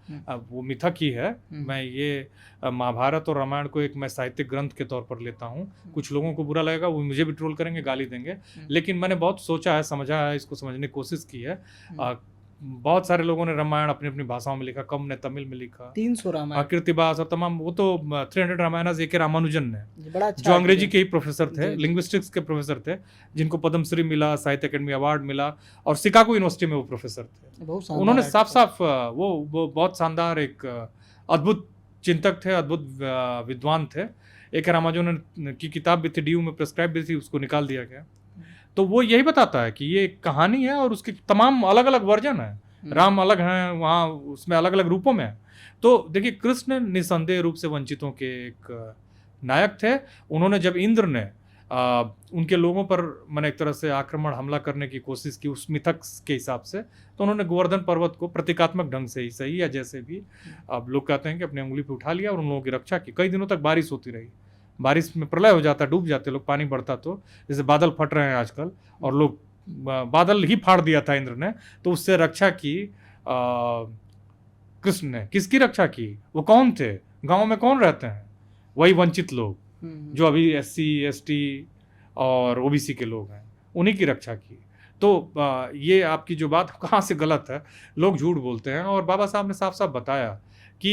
वो मिथक ही है। मैं ये महाभारत और रामायण को एक मैं साहित्यिक ग्रंथ के तौर पर लेता हूँ। कुछ लोगों को बुरा लगेगा, वो मुझे भी ट्रोल करेंगे, गाली देंगे, लेकिन मैंने बहुत सोचा है, समझा है, इसको समझने की कोशिश की है। बहुत सारे लोगों ने रामायण अपनी अपनी भाषाओं में लिखा, कम ने तमिल में लिखा, 300 रामायण, कीर्तिवास और तमाम, वो तो 300 रामायण ए के रामानुजन ने, बड़ा अच्छा जो अंग्रेजी के ही प्रोफेसर थे, लिंग्विस्टिक्स के प्रोफेसर थे, जिनको पद्मश्री मिला, साहित्य अकेडमी अवार्ड मिला और शिकागो यूनिवर्सिटी में वो प्रोफेसर थे। उन्होंने साफ साफ वो बहुत शानदार एक अद्भुत चिंतक थे, अद्भुत विद्वान थे। एक रामानुजन की किताब भी थी, DU में प्रेस्क्राइब भी थी, उसको निकाल दिया गया। तो वो यही बताता है कि ये कहानी है और उसकी तमाम अलग अलग वर्जन है। राम अलग हैं वहाँ, उसमें अलग अलग रूपों में है। तो देखिए, कृष्ण निसंदेह रूप से वंचितों के एक नायक थे। उन्होंने जब इंद्र ने उनके लोगों पर मैंने एक तरह से आक्रमण हमला करने की कोशिश की उस मिथक के हिसाब से, तो उन्होंने गोवर्धन पर्वत को प्रतीकात्मक ढंग से ही, सही या जैसे भी अब लोग कहते हैं कि अपनी उंगली पे उठा लिया और उन लोगों की रक्षा की। कई दिनों तक बारिश होती रही, बारिश में प्रलय हो जाता, डूब जाते लोग, पानी बढ़ता। तो जैसे बादल फट रहे हैं आजकल, और लोग, बादल ही फाड़ दिया था इंद्र ने, तो उससे रक्षा की कृष्ण ने। किसकी रक्षा की? वो कौन थे? गांव में कौन रहते हैं? वही वंचित लोग जो अभी SC ST और OBC के लोग हैं, उन्हीं की रक्षा की। तो ये आपकी जो बात कहाँ से गलत है, लोग झूठ बोलते हैं। और बाबा साहब ने साफ साफ बताया कि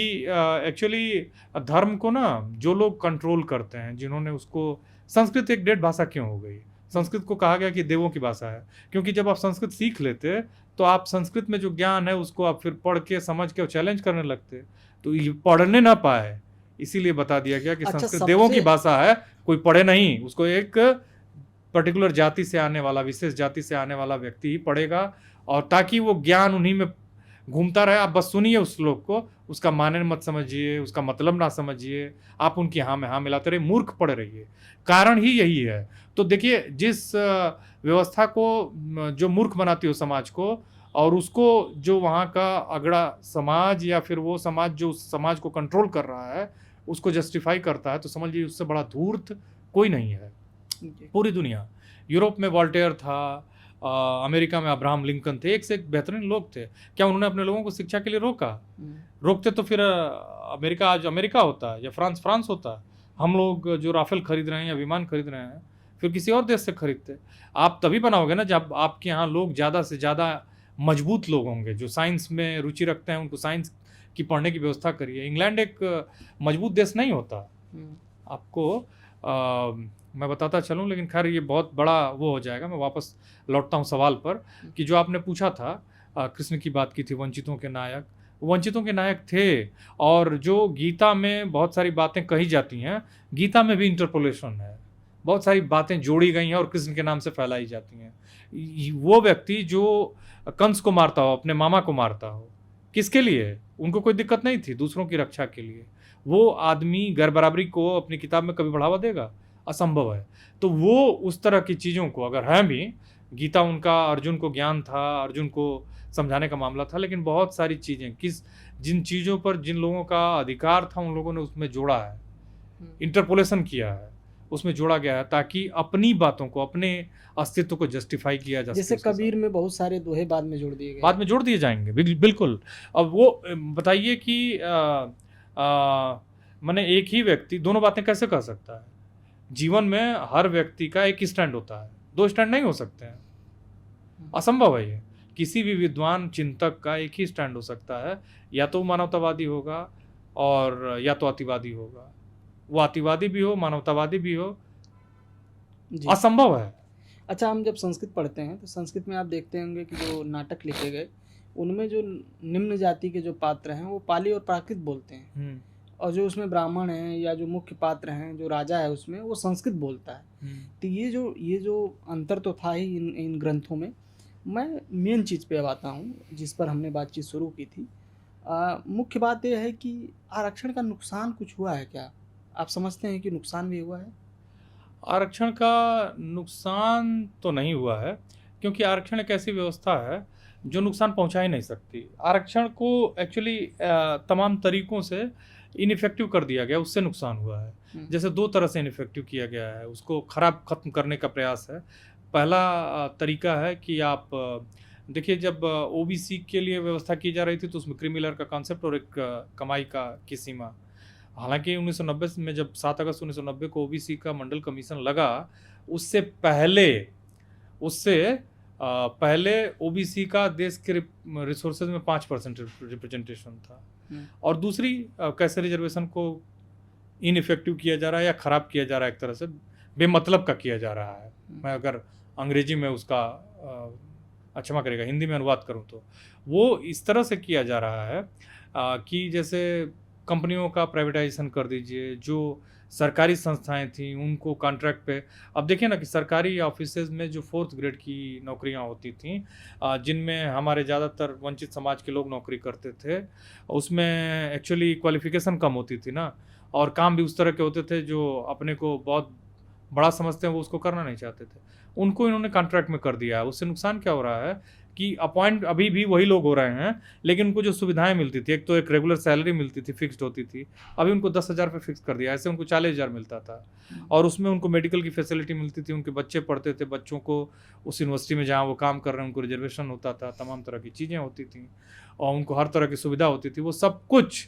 एक्चुअली धर्म को ना जो लोग कंट्रोल करते हैं, जिन्होंने उसको, संस्कृत एक डेड भाषा क्यों हो गई? संस्कृत को कहा गया कि देवों की भाषा है, क्योंकि जब आप संस्कृत सीख लेते तो आप संस्कृत में जो ज्ञान है उसको आप फिर पढ़ के समझ के चैलेंज करने लगते, तो ये पढ़ने ना पाए, इसीलिए बता दिया गया कि संस्कृत देवों की भाषा है, कोई पढ़े नहीं, उसको एक पर्टिकुलर जाति से आने वाला, विशेष जाति से आने वाला व्यक्ति ही पढ़ेगा, और ताकि वो ज्ञान उन्हीं में घूमता रहे। आप बस सुनिए उस श्लोक को, उसका माने मत समझिए, उसका मतलब ना समझिए, आप उनकी हाँ में हाँ मिलाते रहिए, मूर्ख पढ़ रहिए। कारण ही यही है। तो देखिए, जिस व्यवस्था को जो मूर्ख बनाती हो समाज को, और उसको जो वहाँ का अगड़ा समाज या फिर वो समाज जो उस समाज को कंट्रोल कर रहा है उसको जस्टिफाई करता है, तो समझिए उससे बड़ा धूर्त कोई नहीं है पूरी दुनिया। यूरोप में वॉल्टेयर था, अमेरिका में अब्राहम लिंकन थे, एक से एक बेहतरीन लोग थे। क्या उन्होंने अपने लोगों को शिक्षा के लिए रोका? रोकते तो फिर अमेरिका आज अमेरिका होता या फ्रांस फ्रांस होता। हम लोग जो राफेल खरीद रहे हैं या विमान खरीद रहे हैं फिर किसी और देश से खरीदते। आप तभी बनाओगे ना जब आपके यहाँ लोग ज़्यादा से ज़्यादा मजबूत लोग होंगे, जो साइंस में रुचि रखते हैं, उनको साइंस की पढ़ने की व्यवस्था करिए। इंग्लैंड एक मजबूत देश नहीं होता। आपको मैं बताता चलूं, लेकिन खैर ये बहुत बड़ा वो हो जाएगा। मैं वापस लौटता हूं सवाल पर कि जो आपने पूछा था, कृष्ण की बात की थी, वंचितों के नायक। वंचितों के नायक थे, और जो गीता में बहुत सारी बातें कही जाती हैं, गीता में भी इंटरपोलेशन है, बहुत सारी बातें जोड़ी गई हैं और कृष्ण के नाम से फैलाई जाती हैं। वो व्यक्ति जो कंस को मारता हो, अपने मामा को मारता हो, किसके लिए? उनको कोई दिक्कत नहीं थी, दूसरों की रक्षा के लिए। वो आदमी गैर बराबरी को अपनी किताब में कभी बढ़ावा देगा? असंभव है। तो वो उस तरह की चीज़ों को, अगर है भी, गीता उनका अर्जुन को ज्ञान था, अर्जुन को समझाने का मामला था, लेकिन बहुत सारी चीज़ें जिन चीज़ों पर जिन लोगों का अधिकार था उन लोगों ने उसमें जोड़ा है, इंटरपोलेशन किया है, उसमें जोड़ा गया है ताकि अपनी बातों को, अपने अस्तित्व को जस्टिफाई किया जा सके। जैसे कबीर में बहुत सारे दोहे बाद में जोड़ दिए गए, बाद में जोड़ दिए जाएंगे, बिल्कुल। अब वो बताइए कि मैंने एक ही व्यक्ति दोनों बातें कैसे कह सकता है? जीवन में हर व्यक्ति का एक ही स्टैंड होता है, दो स्टैंड नहीं हो सकते हैं, असंभव है ये। किसी भी विद्वान चिंतक का एक ही स्टैंड हो सकता है, या तो मानवतावादी होगा और या तो अतिवादी होगा। वो अतिवादी भी हो, मानवतावादी भी हो, असंभव है। अच्छा, हम जब संस्कृत पढ़ते हैं तो संस्कृत में आप देखते होंगे कि जो नाटक लिखे गए उनमें जो निम्न जाति के जो पात्र हैं वो पाली और प्राकृत बोलते हैं, और जो उसमें ब्राह्मण हैं या जो मुख्य पात्र हैं, जो राजा है उसमें, वो संस्कृत बोलता है। तो ये जो अंतर तो था ही इन ग्रंथों में। मैं मेन चीज़ पे अब आता हूँ जिस पर हमने बातचीत शुरू की थी। मुख्य बात यह है कि आरक्षण का नुकसान कुछ हुआ है क्या? आप समझते हैं कि नुकसान भी हुआ है? आरक्षण का नुकसान तो नहीं हुआ है, क्योंकि आरक्षण एक ऐसी व्यवस्था है जो नुकसान पहुंचा ही नहीं सकती। आरक्षण को एक्चुअली तमाम तरीकों से इनइफेक्टिव कर दिया गया, उससे नुकसान हुआ है। जैसे दो तरह से इनइफेक्टिव किया गया है, उसको खत्म करने का प्रयास है। पहला तरीका है कि आप देखिए, जब ओबीसी के लिए व्यवस्था की जा रही थी तो उसमें क्रीमिलर का कॉन्सेप्ट और एक कमाई की सीमा। हालांकि 1990 में जब 7 अगस्त 1990 को ओबीसी का मंडल कमीशन लगा, उससे पहले ओबीसी का देश के रिसोर्सेज में 5% रिप्रेजेंटेशन था। और दूसरी, कैसे रिजर्वेशन को इनइफेक्टिव किया जा रहा है या ख़राब किया जा रहा है, एक तरह से बेमतलब का किया जा रहा है। मैं अगर अंग्रेजी में उसका क्षमा करेगा, हिंदी में अनुवाद करूं तो वो इस तरह से किया जा रहा है कि जैसे कंपनियों का प्राइवेटाइजेशन कर दीजिए, जो सरकारी संस्थाएं थी उनको कॉन्ट्रैक्ट पे। अब देखिए ना कि सरकारी ऑफिसेज में जो 4th ग्रेड की नौकरियां होती थी, जिनमें हमारे ज़्यादातर वंचित समाज के लोग नौकरी करते थे, उसमें एक्चुअली क्वालिफिकेशन कम होती थी ना, और काम भी उस तरह के होते थे जो अपने को बहुत बड़ा समझते हैं, वो उसको करना नहीं चाहते थे। उनको इन्होंने कॉन्ट्रैक्ट में कर दिया है। उससे नुकसान क्या हो रहा है कि अपॉइंट अभी भी वही लोग हो रहे हैं, लेकिन उनको जो सुविधाएं मिलती थी, एक तो एक रेगुलर सैलरी मिलती थी, फिक्स्ड होती थी, अभी उनको 10,000 पे फिक्स कर दिया। ऐसे उनको 40,000 मिलता था, और उसमें उनको मेडिकल की फैसिलिटी मिलती थी, उनके बच्चे पढ़ते थे, बच्चों को उस यूनिवर्सिटी में जहाँ वो काम कर रहे हैं उनको रिजर्वेशन होता था, तमाम तरह की चीज़ें होती थी, और उनको हर तरह की सुविधा होती थी। वो सब कुछ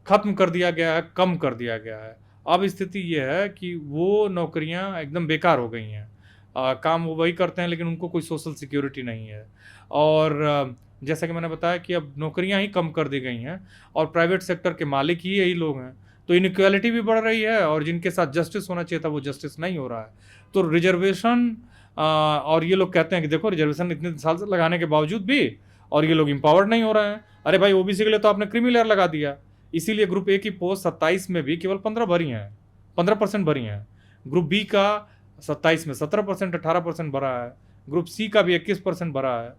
ख़त्म कर दिया गया है, कम कर दिया गया है। अब स्थिति ये है कि वो नौकरियां एकदम बेकार हो गई हैं। काम वो वही करते हैं, लेकिन उनको कोई सोशल सिक्योरिटी नहीं है। और जैसा कि मैंने बताया कि अब नौकरियां ही कम कर दी गई हैं, और प्राइवेट सेक्टर के मालिक ही यही लोग हैं, तो इनइक्वालिटी भी बढ़ रही है, और जिनके साथ जस्टिस होना चाहिए था वो जस्टिस नहीं हो रहा है। तो रिजर्वेशन, और ये लोग कहते हैं कि देखो रिजर्वेशन इतने साल से लगाने के बावजूद भी, और ये लोग एम्पावर्ड नहीं हो रहे हैं। अरे भाई, ओबीसी के लिए तो आपने क्रीमी लेयर लगा दिया, इसीलिए ग्रुप ए की पोस्ट 27 में भी केवल 15% भरी हैं। ग्रुप बी का 27 में 17%, 18% भरा है। ग्रुप सी का भी 21% भरा है।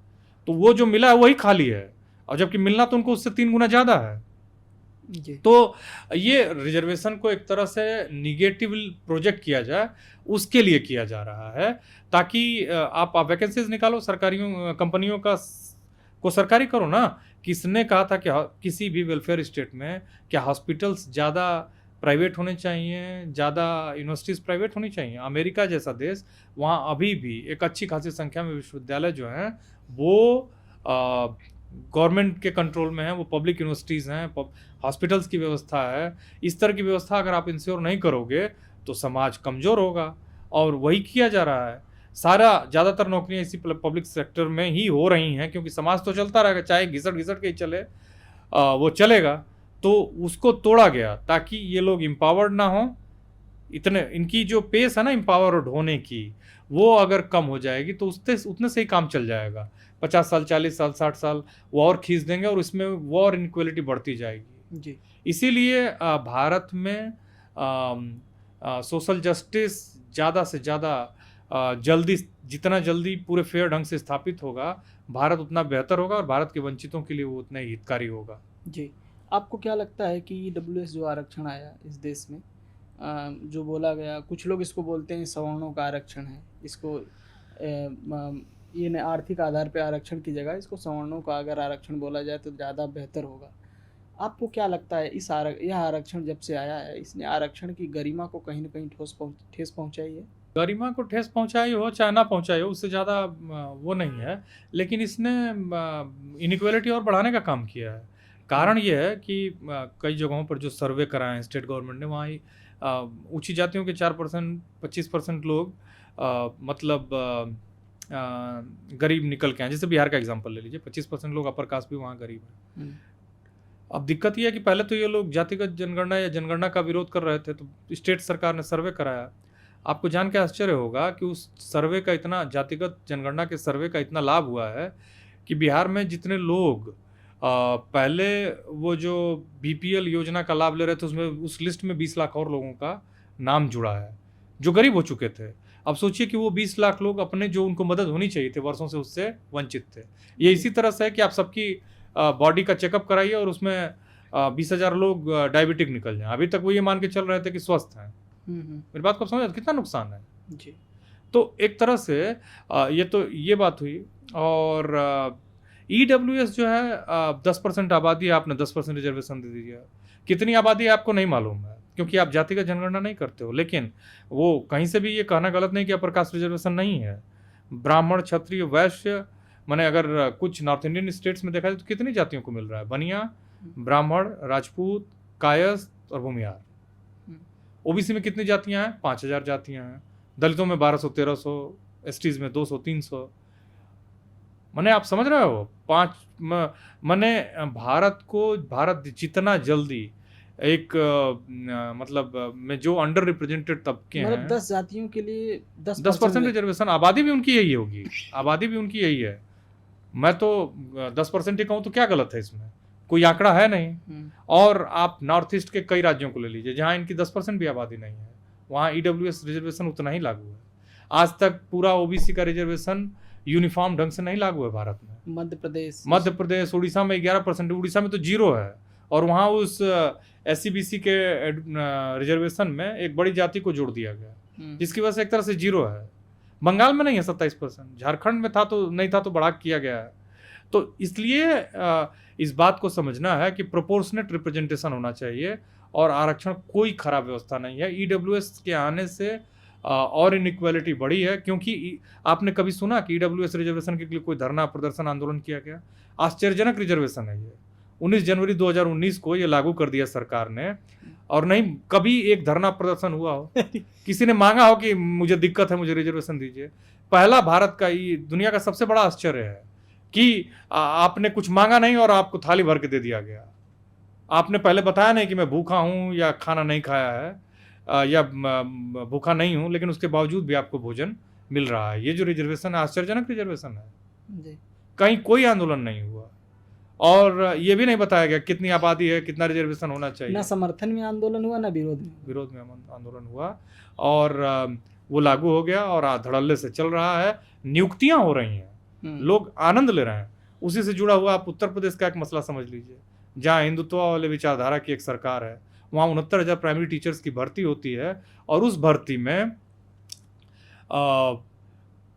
तो वो जो मिला है वही खाली है, और जबकि मिलना तो उनको उससे 3 गुना ज़्यादा है। तो ये रिजर्वेशन को एक तरह से निगेटिव प्रोजेक्ट किया जाए, उसके लिए किया जा रहा है, ताकि आप वैकेंसीज निकालो, सरकारियों कंपनियों को सरकारी करो ना। किसने कहा था कि किसी भी वेलफेयर स्टेट में क्या हॉस्पिटल्स ज़्यादा प्राइवेट होने चाहिए, ज़्यादा यूनिवर्सिटीज़ प्राइवेट होनी चाहिए। अमेरिका जैसा देश, वहाँ अभी भी एक अच्छी खासी संख्या में विश्वविद्यालय जो हैं वो गवर्नमेंट के कंट्रोल में हैं, वो पब्लिक यूनिवर्सिटीज़ हैं, हॉस्पिटल्स की व्यवस्था है। इस तरह की व्यवस्था अगर आप इंश्योर नहीं करोगे तो समाज कमज़ोर होगा, और वही किया जा रहा है। ज़्यादातर नौकरियां इसी पब्लिक सेक्टर में ही हो रही हैं, क्योंकि समाज तो चलता रहेगा, चाहे घिसट घिसट के ही चले, वो चलेगा। तो उसको तोड़ा गया ताकि ये लोग एम्पावर्ड ना हो। इतने इनकी जो पेस है ना एम्पावर्ड होने की, वो अगर कम हो जाएगी तो उतने से ही काम चल जाएगा। 50 साल, 40 साल, 60 साल वो और खींच देंगे, और इसमें वॉर इनक्वलिटी बढ़ती जाएगी जी। इसीलिए भारत में सोशल जस्टिस ज़्यादा से ज़्यादा जल्दी, जितना जल्दी पूरे फेयर ढंग से स्थापित होगा, भारत उतना बेहतर होगा, और भारत के वंचितों के लिए वो उतना ही हितकारी होगा। जी, आपको क्या लगता है कि ईडब्ल्यूएस जो आरक्षण आया इस देश में, जो बोला गया, कुछ लोग इसको बोलते हैं सवर्णों का आरक्षण है, इसको ये आर्थिक आधार पे आरक्षण की जगह इसको सवर्णों का अगर आरक्षण बोला जाए तो ज़्यादा बेहतर होगा। आपको क्या लगता है यह आरक्षण जब से आया है, इसने आरक्षण की गरिमा को कहीं ना कहीं ठेस पहुंचाई है? गरिमा को ठेस पहुंचाई हो चाहे ना पहुंचाई हो, उससे ज़्यादा वो नहीं है, लेकिन इसने इनइक्वालिटी और बढ़ाने का काम किया है। कारण ये है कि कई जगहों पर जो सर्वे कराए हैं स्टेट गवर्नमेंट ने, वहाँ ही ऊंची जातियों के 4%, 25% लोग मतलब गरीब निकल के हैं। जैसे बिहार का एग्जांपल ले लीजिए, 25% लोग अपर कास्ट भी वहाँ गरीब हैं। अब दिक्कत यह है कि पहले तो ये लोग जातिगत जनगणना या जनगणना का विरोध कर रहे थे, तो स्टेट सरकार ने सर्वे कराया। आपको जान के आश्चर्य होगा कि उस सर्वे का इतना, जातिगत जनगणना के सर्वे का इतना लाभ हुआ है कि बिहार में जितने लोग पहले वो जो बीपीएल योजना का लाभ ले रहे थे, उसमें उस लिस्ट में 20 लाख और लोगों का नाम जुड़ा है जो गरीब हो चुके थे। अब सोचिए कि वो 20 लाख लोग अपने, जो उनको मदद होनी चाहिए थी वर्षों से, उससे वंचित थे। ये इसी तरह से है कि आप सबकी बॉडी का चेकअप कराइए और उसमें 20,000 लोग डायबिटिक निकल जाएं। अभी तक वो ये मान के चल रहे थे कि स्वस्थ हैं। मेरी बात को समझ, कितना नुकसान है जी। तो एक तरह से ये बात हुई। और ईडब्ल्यूएस जो है 10% आबादी है, आपने 10% रिजर्वेशन दे दीजिए। कितनी आबादी है आपको नहीं मालूम है, क्योंकि आप जाति का जनगणना नहीं करते हो। लेकिन वो कहीं से भी ये कहना गलत नहीं कि अपर कास्ट रिजर्वेशन नहीं है। ब्राह्मण, क्षत्रिय, वैश्य, मैंने अगर कुछ नॉर्थ इंडियन स्टेट्स में देखा जाए तो कितनी जातियों को मिल रहा है? बनिया, ब्राह्मण, राजपूत, कायस्थ और भूमिहार। ओबीसी में कितनी जातियां हैं? 5,000 जातियां हैं। दलितों में 1200-1300, एसटीज में 200-300। मैंने, आप समझ रहे हो, मैंने भारत जितना जल्दी एक मतलब में जो अंडर रिप्रेजेंटेड तबके हैं, 10 जातियों के लिए 10% रिजर्वेशन, आबादी भी उनकी यही होगी, आबादी भी उनकी यही है। मैं तो 10% ही कहूँ तो क्या गलत है इसमें? कोई आंकड़ा है नहीं। और आप नॉर्थ ईस्ट के कई राज्यों को ले लीजिए जहाँ इनकी 10% भी आबादी नहीं है, वहाँ ईडब्ल्यूएस रिजर्वेशन उतना ही लागू है। आज तक पूरा ओबीसी का रिजर्वेशन यूनिफॉर्म ढंग से नहीं लागू है भारत में। मध्य प्रदेश, उड़ीसा में 11%, उड़ीसा में तो 0 है। और वहाँ उस एससीबीसी के रिजर्वेशन में एक बड़ी जाति को जोड़ दिया गया, जिसकी वजह से एक तरह से 0 है। बंगाल में नहीं है 27%, झारखंड में था तो नहीं था तो बढ़ा किया गया है। तो इसलिए इस बात को समझना है कि प्रोपोर्शनेट रिप्रेजेंटेशन होना चाहिए, और आरक्षण कोई खराब व्यवस्था नहीं है। ईडब्ल्यूएस के आने से और इनइक्वालिटी बढ़ी है, क्योंकि आपने कभी सुना कि ईडब्ल्यूएस रिजर्वेशन के लिए कोई धरना, प्रदर्शन, आंदोलन किया गया? आश्चर्यजनक रिजर्वेशन है ये। 19 जनवरी 2019 को ये लागू कर दिया सरकार ने, और नहीं कभी एक धरना प्रदर्शन हुआ हो, किसी ने मांगा हो कि मुझे दिक्कत है, मुझे रिजर्वेशन दीजिए। पहला भारत का, ये दुनिया का सबसे बड़ा आश्चर्य है कि आपने कुछ मांगा नहीं और आपको थाली भर के दे दिया गया। आपने पहले बताया नहीं कि मैं भूखा हूँ या खाना नहीं खाया है या भूखा नहीं हूँ, लेकिन उसके बावजूद भी आपको भोजन मिल रहा है। ये जो रिजर्वेशन है, आश्चर्यजनक रिजर्वेशन है जी। कहीं कोई आंदोलन नहीं हुआ, और ये भी नहीं बताया गया कितनी आबादी है, कितना रिजर्वेशन होना चाहिए। ना समर्थन में आंदोलन हुआ, ना विरोध में आंदोलन हुआ, और वो लागू हो गया और धड़ल्ले से चल रहा है। नियुक्तियां हो रही हैं, लोग आनंद ले रहे हैं। उसी से जुड़ा हुआ आप उत्तर प्रदेश का एक मसला समझ लीजिए, जहाँ हिंदुत्व वाले विचारधारा की एक सरकार है। वहाँ 69,000 प्राइमरी टीचर्स की भर्ती होती है, और उस भर्ती में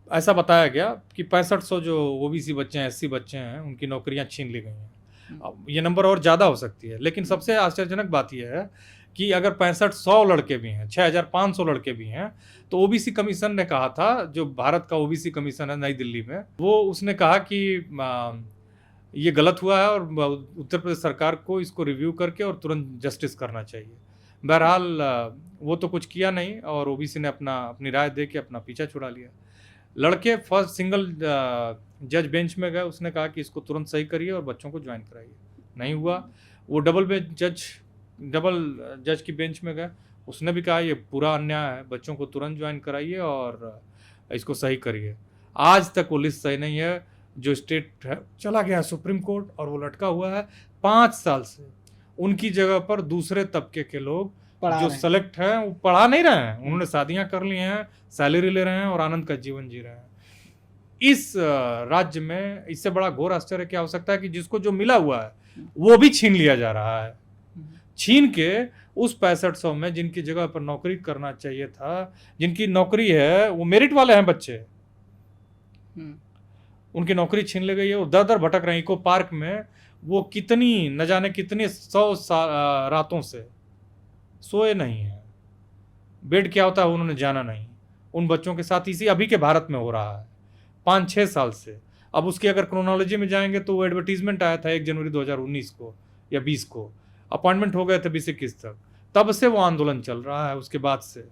ऐसा बताया गया कि 6500 जो ओबीसी बच्चे हैं, एससी बच्चे हैं, उनकी नौकरियां छीन ली गई हैं। अब ये नंबर और ज़्यादा हो सकती है, लेकिन सबसे आश्चर्यजनक बात यह है कि अगर 6500 लड़के भी हैं, 6500 लड़के भी हैं, तो ओबीसी कमीशन ने कहा था, जो भारत का ओबीसी कमीशन है नई दिल्ली में, वो उसने कहा कि ये गलत हुआ है और उत्तर प्रदेश सरकार को इसको रिव्यू करके और तुरंत जस्टिस करना चाहिए। बहरहाल वो तो कुछ किया नहीं और ओबीसी ने अपनी राय दे के अपना पीछा छुड़ा लिया। लड़के फर्स्ट सिंगल जज बेंच में गए, उसने कहा कि इसको तुरंत सही करिए और बच्चों को ज्वाइन कराइए। नहीं हुआ। वो डबल जज की बेंच में गए, उसने भी कहा ये पूरा अन्याय है, बच्चों को तुरंत ज्वाइन कराइए और इसको सही करिए। आज तक वो लिस्ट सही नहीं है। जो स्टेट है चला गया सुप्रीम कोर्ट और वो लटका हुआ है 5 साल से। उनकी जगह पर दूसरे तबके के लोग जो सेलेक्ट हैं वो पढ़ा नहीं रहे हैं, उन्होंने शादियां कर ली हैं, सैलरी ले रहे हैं और आनंद का जीवन जी रहे हैं। इस राज्य में इससे बड़ा घोर आश्चर्य क्या हो सकता है कि जिसको जो मिला हुआ है वो भी छीन लिया जा रहा है। छीन के उस 6500 में जिनकी जगह पर नौकरी करना चाहिए था, जिनकी नौकरी है वो मेरिट वाले हैं बच्चे, उनकी नौकरी छीन ली गई है। वो दर दर भटक रहे हैं। इको पार्क में वो कितनी न जाने कितनी 100 रातों से सोए नहीं है। बेड क्या होता है उन्होंने जाना नहीं। उन बच्चों के साथ इसी अभी के भारत में हो रहा है 5-6 साल से। अब उसकी अगर क्रोनोलॉजी में जाएंगे तो वो एडवर्टीजमेंट आया था 1 जनवरी 2019 को या 20 को, अपॉइंटमेंट हो गए थे 20-21 तक। तब से वो आंदोलन चल रहा है। उसके बाद से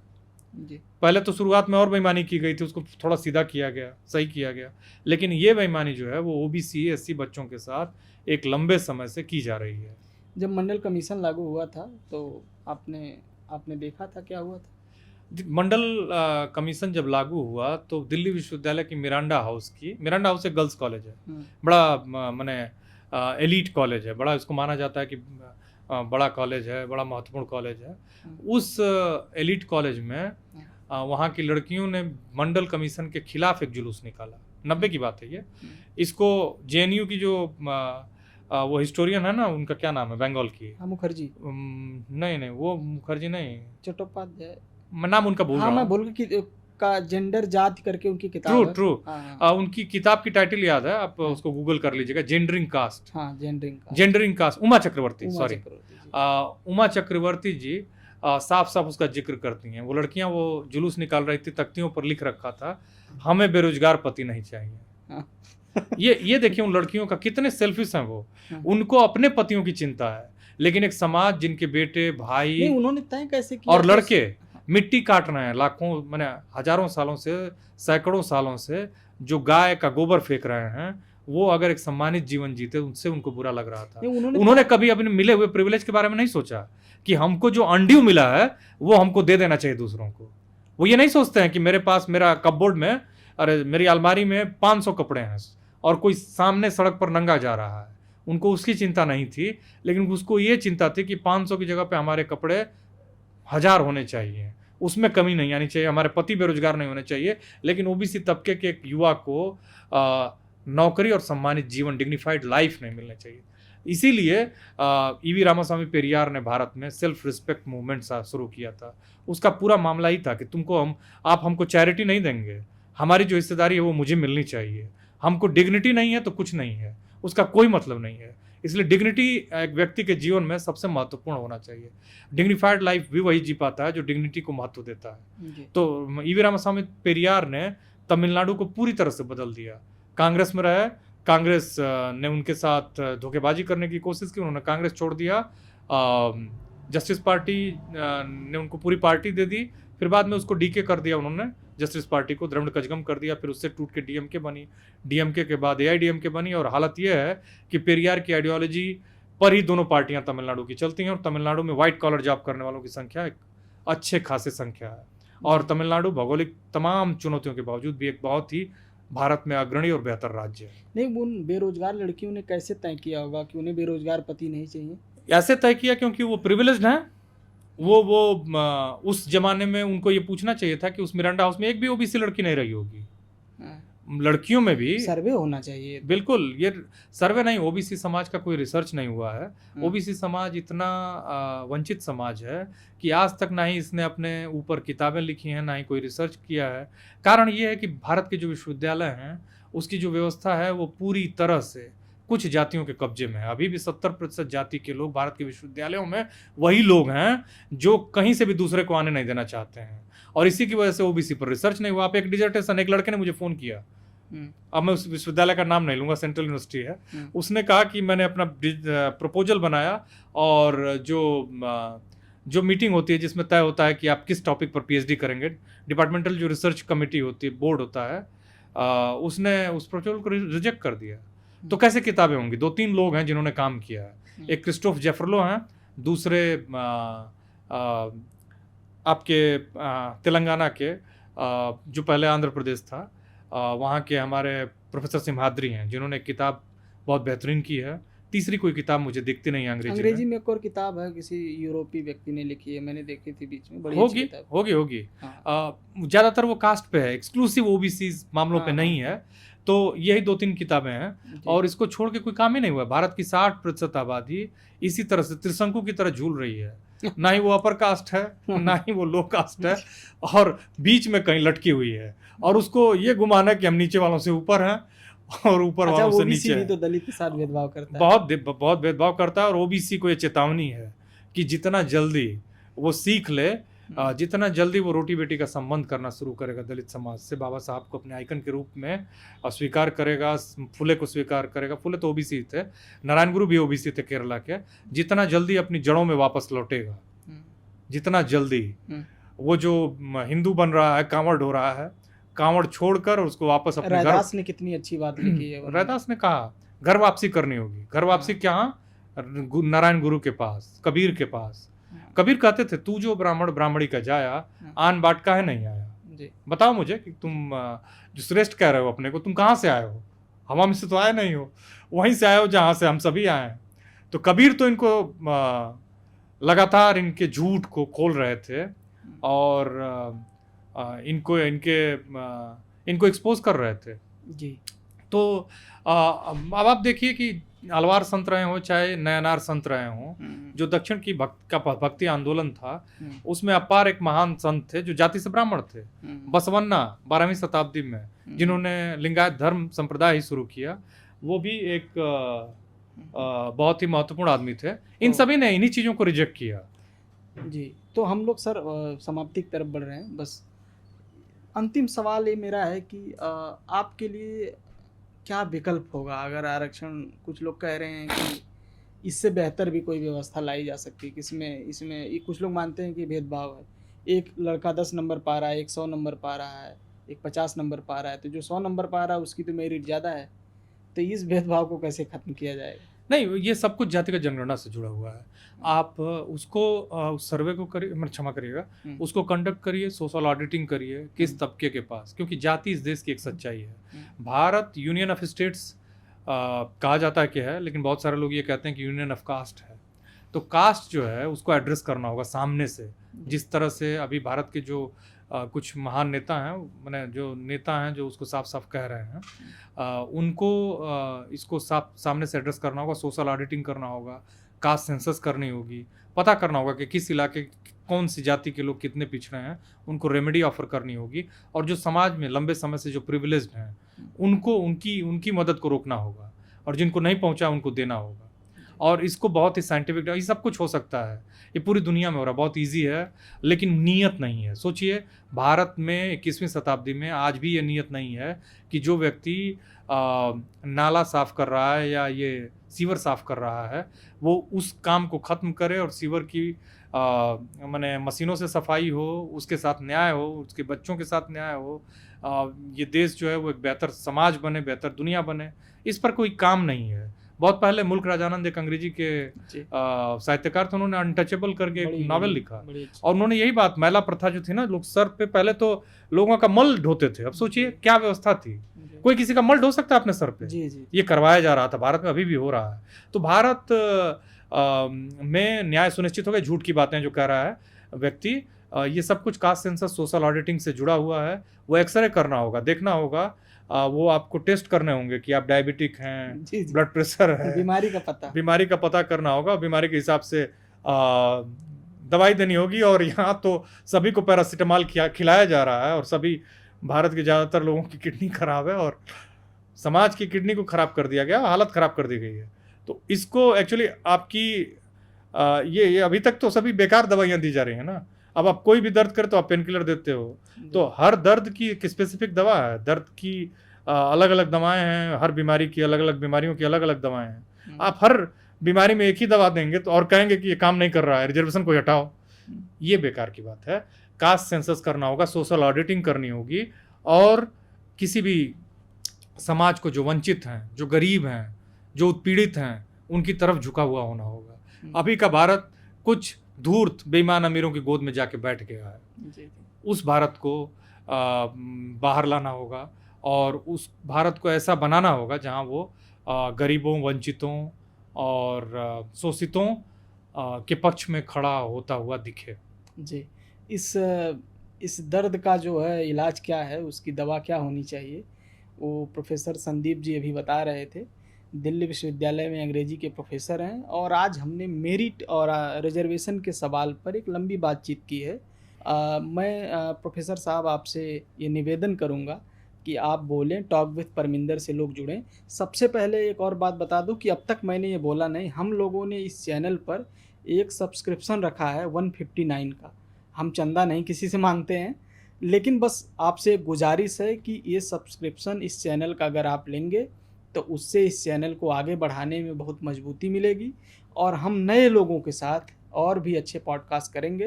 जी। पहले तो शुरुआत में और बेईमानी की गई थी, उसको थोड़ा सीधा किया गया, सही किया गया, लेकिन ये बेईमानी जो है वो ओबीसी एससी बच्चों के साथ एक लंबे समय से की जा रही है। जब मंडल कमीशन लागू हुआ था तो आपने देखा था क्या हुआ था? मंडल कमीशन जब लागू हुआ तो दिल्ली विश्वविद्यालय की मिरांडा हाउस एक गर्ल्स कॉलेज है, बड़ा माने एलीट कॉलेज है, बड़ा इसको माना जाता है कि बड़ा कॉलेज है, बड़ा महत्वपूर्ण कॉलेज है। उस एलीट कॉलेज में वहाँ की लड़कियों ने मंडल कमीशन के खिलाफ एक जुलूस निकाला। 90 की बात है ये। इसको जेएनयू की जो वो हिस्टोरियन है ना, उनका क्या नाम है, बंगाल की, मुखर्जी? नहीं वो मुखर्जी नहीं, चट्टोपाध्याय नाम उनका भूल रहा हूं। मैं बोल का जेंडर जाति करके उनकी किताब है। ट्रू। उनकी किताब की टाइटल याद है, आप उसको गूगल कर लीजिएगा, gendering caste. Gendering caste. Uma Chakravarti, sorry, Uma Chakravarti ji साफ उसका जिक्र करती हैं। वो लड़कियां वो जुलूस निकाल रही थी, तख्तियों पर लिख रखा था हमें बेरोजगार पति नहीं चाहिए। ये देखिए उन लड़कियों का कितने सेल्फिश हैं वो। उनको अपने पतियों की चिंता है, लेकिन एक समाज जिनके बेटे भाई उन्होंने तय कैसे किया और लड़के मिट्टी काट रहे हैं, लाखों माने हजारों सालों से, सैकड़ों सालों से जो गाय का गोबर फेंक रहे हैं, वो अगर एक सम्मानित जीवन जीते उनसे उनको बुरा लग रहा था। उन्होंने कभी अपने मिले हुए प्रिविलेज के बारे में नहीं सोचा कि हमको जो अनड्यू मिला है वो हमको दे देना चाहिए दूसरों को। वो ये नहीं सोचते हैं कि मेरे पास मेरा कपबोर्ड में, अरे मेरी अलमारी में 500 कपड़े हैं और कोई सामने सड़क पर नंगा जा रहा है। उनको उसकी चिंता नहीं थी, लेकिन उसको ये चिंता थी कि 500 की जगह पे हमारे कपड़े 1000 होने चाहिए, उसमें कमी नहीं आनी चाहिए, हमारे पति बेरोजगार नहीं होने चाहिए। लेकिन ओबीसी तबके के एक युवा को नौकरी और सम्मानित जीवन, डिग्निफाइड लाइफ नहीं मिलना चाहिए। इसीलिए ईवी रामास्वामी पेरियार ने भारत में सेल्फ रिस्पेक्ट मूवमेंट शुरू किया था। उसका पूरा मामला ही था कि आप हमको चैरिटी नहीं देंगे, हमारी जो हिस्सेदारी है वो मुझे मिलनी चाहिए। हमको डिग्निटी नहीं है तो कुछ नहीं है, उसका कोई मतलब नहीं है। इसलिए डिग्निटी एक व्यक्ति के जीवन में सबसे महत्वपूर्ण होना चाहिए। डिग्निफाइड लाइफ भी वही जी पाता है जो डिग्निटी को महत्व देता है। तो ईवी रामास्वामी पेरियार ने तमिलनाडु को पूरी तरह से बदल दिया। कांग्रेस में रहे, कांग्रेस ने उनके साथ धोखेबाजी करने की कोशिश की, उन्होंने कांग्रेस छोड़ दिया। जस्टिस पार्टी ने उनको पूरी पार्टी दे दी, फिर बाद में उसको डीके कर दिया उन्होंने, जस्टिस पार्टी को द्रविड़ कजगम कर दिया, फिर उससे टूट के डीएमके बनी, डीएमके के बाद एआईडीएमके बनी। और हालत यह है कि पेरियार की आइडियोलॉजी पर ही दोनों पार्टियां तमिलनाडु की चलती हैं और तमिलनाडु में व्हाइट कॉलर जॉब करने वालों की संख्या एक अच्छे खासे संख्या है। और तमिलनाडु भौगोलिक तमाम चुनौतियों के बावजूद भी एक बहुत ही भारत में अग्रणी और बेहतर राज्य है। नहीं, उन बेरोजगार लड़कियों ने कैसे तय किया होगा कि उन्हें बेरोजगार पति नहीं चाहिए? ऐसे तय किया क्योंकि वो प्रिविलेज्ड हैं। वो उस जमाने में उनको ये पूछना चाहिए था कि उस मिरांडा हाउस में एक भी ओबीसी लड़की नहीं रही होगी। लड़कियों में भी सर्वे होना चाहिए। बिल्कुल, ये सर्वे नहीं, ओबीसी समाज का कोई रिसर्च नहीं हुआ है। ओबीसी समाज इतना वंचित समाज है कि आज तक ना ही इसने अपने ऊपर किताबें लिखी हैं, ना ही कोई रिसर्च किया है। कारण ये है कि भारत के जो विश्वविद्यालय हैं उसकी जो व्यवस्था है वो पूरी तरह से कुछ जातियों के कब्जे में है। अभी भी 70% जाति के लोग भारत के विश्वविद्यालयों में वही लोग हैं जो कहीं से भी दूसरे को आने नहीं देना चाहते हैं, और इसी की वजह से ओबीसी पर रिसर्च नहीं हुआ। आप एक डिजर्टेशन, एक लड़के ने मुझे फ़ोन किया, अब मैं उस विश्वविद्यालय का नाम नहीं लूंगा, सेंट्रल यूनिवर्सिटी है, उसने कहा कि मैंने अपना प्रपोजल बनाया और जो मीटिंग होती है जिसमें तय होता है कि आप किस टॉपिक पर पीएचडी करेंगे, डिपार्टमेंटल जो रिसर्च कमेटी होती है, बोर्ड होता है, उसने उस प्रपोजल को रिजेक्ट कर दिया। तो कैसे किताबें होंगी? 2-3 लोग हैं जिन्होंने काम किया है, एक क्रिस्टोफ जेफरलो हैं, दूसरे आपके तेलंगाना के जो पहले आंध्र प्रदेश था वहाँ के हमारे प्रोफेसर सिम्हाद्री हैं जिन्होंने एक किताब बहुत बेहतरीन की है। तीसरी कोई किताब मुझे दिखती नहीं है अंग्रेजी में एक और किताब है, किसी यूरोपीय व्यक्ति ने लिखी है, मैंने देखी थी बीच में, बड़ी होगी अच्छी किताब। होगी हाँ। ज़्यादातर वो कास्ट पे है, एक्सक्लूसिव ओबीसी मामलों पे हाँ, नहीं है। तो यही 2-3 किताबें हैं और इसको छोड़ के कोई काम ही नहीं हुआ। भारत की 60% आबादी इसी तरह से त्रिशंकु की तरह झूल रही है, ना ही वो अपर कास्ट है ना ही वो लो कास्ट है, और बीच में कहीं लटकी हुई है, और उसको ये गुमान है कि हम नीचे वालों से ऊपर हैं और ऊपर वालों से नीचे हैं। तो दलित के साथ भेदभाव करता है, बहुत भेदभाव करता है। और ओबीसी को ये चेतावनी है कि जितना जल्दी वो सीख ले, जितना जल्दी वो रोटी बेटी का संबंध करना शुरू करेगा दलित समाज से, बाबा साहब को अपने आइकन के रूप में स्वीकार करेगा, फुले को स्वीकार करेगा। फुले तो ओबीसी थे, नारायण गुरु भी ओबीसी थे केरला के। जितना जल्दी अपनी जड़ों में वापस लौटेगा, जितना जल्दी वो जो हिंदू बन रहा है, कांवड़ हो रहा है, कांवड़ छोड़कर उसको वापस अपने घर। रैदास ने कितनी अच्छी बात लिखी है, रैदास ने कहा घर वापसी करनी होगी। घर वापसी क्या? नारायण गुरु के पास, कबीर के पास। कबीर कहते थे तू जो ब्राह्मण ब्राह्मणी का जाया, आन बाट काहे नहीं आया। जी। बताओ मुझे कि तुम जो श्रेष्ठ कह रहे हो अपने को, तुम कहाँ से आए हो? हवा में से तो आए नहीं हो, वहीं से आए हो जहाँ से हम सभी आए हैं। तो कबीर तो इनको लगातार इनके झूठ को खोल रहे थे और इनको एक्सपोज कर रहे थे। जी। तो अब आप देखिए कि अलवार संत रहे हो चाहे नयनार संत रहे हो, जो दक्षिण की भक्ति आंदोलन था, उसमें अपार एक महान संत थे जो जाति से ब्राह्मण थे, बसवन्ना 12वीं शताब्दी में, जिन्होंने लिंगायत धर्म संप्रदाय ही शुरू किया। वो भी एक बहुत ही महत्वपूर्ण आदमी थे। इन सभी ने इन्हीं चीज़ों को रिजेक्ट किया। जी। तो हम लोग सर समाप्ति की तरफ बढ़ रहे हैं। बस अंतिम सवाल ये मेरा है कि आपके लिए क्या विकल्प होगा अगर आरक्षण, कुछ लोग कह रहे हैं कि इससे बेहतर भी कोई व्यवस्था लाई जा सकती है, इसमें कुछ लोग मानते हैं कि भेदभाव है, एक लड़का 10 नंबर पा रहा है, एक 100 नंबर पा रहा है, एक 50 नंबर पा रहा है, तो जो 100 नंबर पा रहा है उसकी तो मेरिट ज़्यादा है, तो इस भेदभाव को कैसे खत्म किया जाएगा? नहीं, ये सब कुछ जातिगत जनगणना से जुड़ा हुआ है। आप उसको उस सर्वे को करिए, मैं क्षमा करिएगा, उसको कंडक्ट करिए, सोशल ऑडिटिंग करिए किस तबके के पास, क्योंकि जाति इस देश की एक सच्चाई है। भारत यूनियन ऑफ स्टेट्स कहा जाता है कि है, लेकिन बहुत सारे लोग ये कहते हैं कि यूनियन ऑफ कास्ट है। तो कास्ट जो है उसको एड्रेस करना होगा सामने से। जिस तरह से अभी भारत के जो कुछ महान नेता हैं, मैंने जो नेता हैं जो उसको साफ साफ कह रहे हैं, उनको इसको सामने से एड्रेस करना होगा, सोशल ऑडिटिंग करना होगा, कास्ट सेंसस करनी होगी, पता करना होगा कि किस इलाके कौन सी जाति के लोग कितने पिछड़े हैं, उनको रेमेडी ऑफर करनी होगी, और जो समाज में लंबे समय से जो प्रिविलेज्ड हैं उनको उनकी मदद को रोकना होगा, और जिनको नहीं पहुंचा उनको देना होगा। और इसको बहुत ही साइंटिफिक, ये सब कुछ हो सकता है, ये पूरी दुनिया में हो रहा है, बहुत इजी है, लेकिन नीयत नहीं है। सोचिए भारत में 21वीं शताब्दी में आज भी ये नीयत नहीं है कि जो व्यक्ति नाला साफ कर रहा है या ये सीवर साफ कर रहा है वो उस काम को ख़त्म करे और सीवर की माने मशीनों से सफाई हो, उसके साथ न्याय हो, उसके बच्चों के साथ न्याय हो, ये देश जो है वो एक बेहतर समाज बने, बेहतर दुनिया बने। इस पर कोई काम नहीं है। बहुत पहले मुल्क राजानंद एक अंग्रेजी के साहित्यकार थे, उन्होंने अनटचेबल करके एक नॉवेल लिखा, और उन्होंने यही बात, महिला प्रथा जो थी ना, लोग सर पे पहले तो लोगों का मल ढोते थे, अब सोचिए क्या व्यवस्था थी, कोई किसी का मल ढो सकता है अपने सर पे? ये करवाया जा रहा था, भारत में अभी भी हो रहा है। तो भारत में न्याय सुनिश्चित हो गया। झूठ की बातें जो कह रहा है व्यक्ति, ये सब कुछ कास्ट सेंसस, सोशल ऑडिटिंग से जुड़ा हुआ है। वो एक्सरे करना होगा, देखना होगा, वो आपको टेस्ट करने होंगे कि आप डायबिटिक हैं, ब्लड प्रेशर है, बीमारी का पता करना होगा, बीमारी के हिसाब से दवाई देनी होगी। और यहाँ तो सभी को पैरासीटामॉल खिलाया जा रहा है, और सभी भारत के ज़्यादातर लोगों की किडनी खराब है, और समाज की किडनी को खराब कर दिया गया, हालत खराब कर दी गई है। तो इसको एक्चुअली आपकी ये अभी तक तो सभी बेकार दवाइयाँ दी जा रही हैं ना। अब आप कोई भी दर्द करे तो आप पेन किलर देते हो, तो हर दर्द की एक स्पेसिफिक दवा है, दर्द की अलग अलग दवाएं हैं, हर बीमारी की अलग अलग, बीमारियों की अलग अलग दवाएं हैं। आप हर बीमारी में एक ही दवा देंगे तो और कहेंगे कि ये काम नहीं कर रहा है, रिजर्वेशन को हटाओ, ये बेकार की बात है। कास्ट सेंसस करना होगा, सोशल ऑडिटिंग करनी होगी, और किसी भी समाज को जो वंचित हैं, जो गरीब हैं, जो उत्पीड़ित हैं, उनकी तरफ झुका हुआ होना होगा। अभी का भारत कुछ धूर्त बेईमान अमीरों की गोद में जाके बैठ गया है। उस भारत को बाहर लाना होगा और उस भारत को ऐसा बनाना होगा जहां वो गरीबों, वंचितों और शोषितों के पक्ष में खड़ा होता हुआ दिखे। जी, इस दर्द का जो है इलाज क्या है, उसकी दवा क्या होनी चाहिए, वो प्रोफेसर संदीप जी अभी बता रहे थे। दिल्ली विश्वविद्यालय में अंग्रेजी के प्रोफेसर हैं और आज हमने मेरिट और रिजर्वेशन के सवाल पर एक लंबी बातचीत की है। मैं प्रोफेसर साहब आपसे ये निवेदन करूंगा कि आप बोलें, टॉक विद परमिंदर से लोग जुड़ें। सबसे पहले एक और बात बता दूं कि अब तक मैंने ये बोला नहीं, हम लोगों ने इस चैनल पर एक सब्सक्रिप्शन रखा है 159 का। हम चंदा नहीं किसी से मांगते हैं, लेकिन बस आपसे एक गुजारिश है कि ये सब्सक्रिप्शन इस चैनल का अगर आप लेंगे तो उससे इस चैनल को आगे बढ़ाने में बहुत मजबूती मिलेगी और हम नए लोगों के साथ और भी अच्छे पॉडकास्ट करेंगे।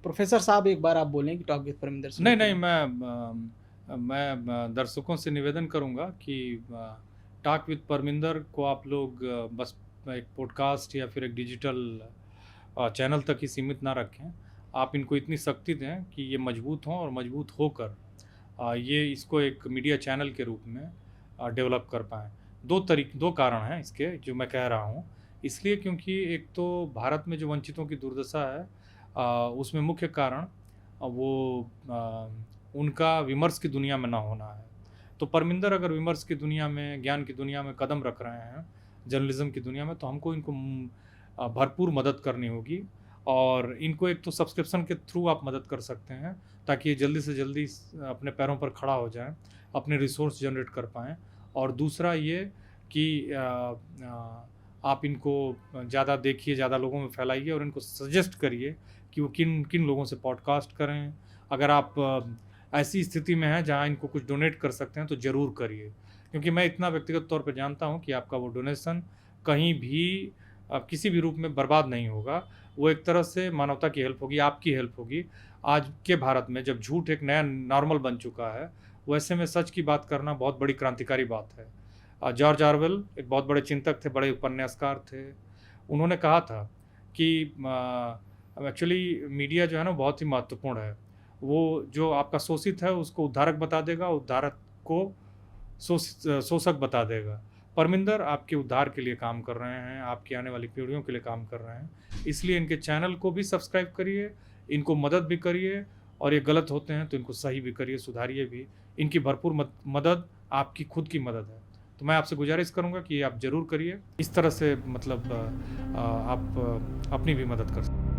प्रोफेसर साहब एक बार आप बोलें कि टॉक विद परमिंदर से। नहीं, मैं दर्शकों से निवेदन करूंगा कि टॉक विद परमिंदर को आप लोग बस एक पॉडकास्ट या फिर एक डिजिटल चैनल तक ही सीमित ना रखें। आप इनको इतनी शक्ति दें कि ये मजबूत हों और मजबूत होकर ये इसको एक मीडिया चैनल के रूप में डेवलप कर पाएँ। दो कारण हैं इसके जो मैं कह रहा हूँ। इसलिए क्योंकि एक तो भारत में जो वंचितों की दुर्दशा है उसमें मुख्य कारण वो उनका विमर्श की दुनिया में ना होना है। तो परमिंदर अगर विमर्श की दुनिया में, ज्ञान की दुनिया में कदम रख रहे हैं, जर्नलिज्म की दुनिया में, तो हमको इनको भरपूर मदद करनी होगी। और इनको एक तो सब्सक्रिप्शन के थ्रू आप मदद कर सकते हैं ताकि ये जल्दी से जल्दी अपने पैरों पर खड़ा हो जाएं, अपने रिसोर्स जनरेट कर पाएँ। और दूसरा ये कि आप इनको ज़्यादा देखिए, ज़्यादा लोगों में फैलाइए और इनको सजेस्ट करिए कि वो किन किन लोगों से पॉडकास्ट करें। अगर आप ऐसी स्थिति में हैं जहां इनको कुछ डोनेट कर सकते हैं तो ज़रूर करिए, क्योंकि मैं इतना व्यक्तिगत तौर पर जानता हूं कि आपका वो डोनेशन कहीं भी किसी भी रूप में बर्बाद नहीं होगा। वो एक तरह से मानवता की हेल्प होगी, आपकी हेल्प होगी। आज के भारत में जब झूठ एक नया नॉर्मल बन चुका है, वैसे में सच की बात करना बहुत बड़ी क्रांतिकारी बात है। जॉर्ज ऑरवेल एक बहुत बड़े चिंतक थे, बड़े उपन्यासकार थे। उन्होंने कहा था कि एक्चुअली मीडिया जो है ना बहुत ही महत्वपूर्ण है। वो जो आपका शोषित है उसको उद्धारक बता देगा, उद्धारक को शोषक बता देगा। परमिंदर आपके उद्धार के लिए काम कर रहे हैं, आपकी आने वाली पीढ़ियों के लिए काम कर रहे हैं। इसलिए इनके चैनल को भी सब्सक्राइब करिए, इनको मदद भी करिए, और ये गलत होते हैं तो इनको सही भी करिए, सुधारिए भी। इनकी भरपूर मदद आपकी खुद की मदद है। तो मैं आपसे गुजारिश करूंगा कि आप ज़रूर करिए। इस तरह से मतलब आप अपनी भी मदद कर सकते हैं।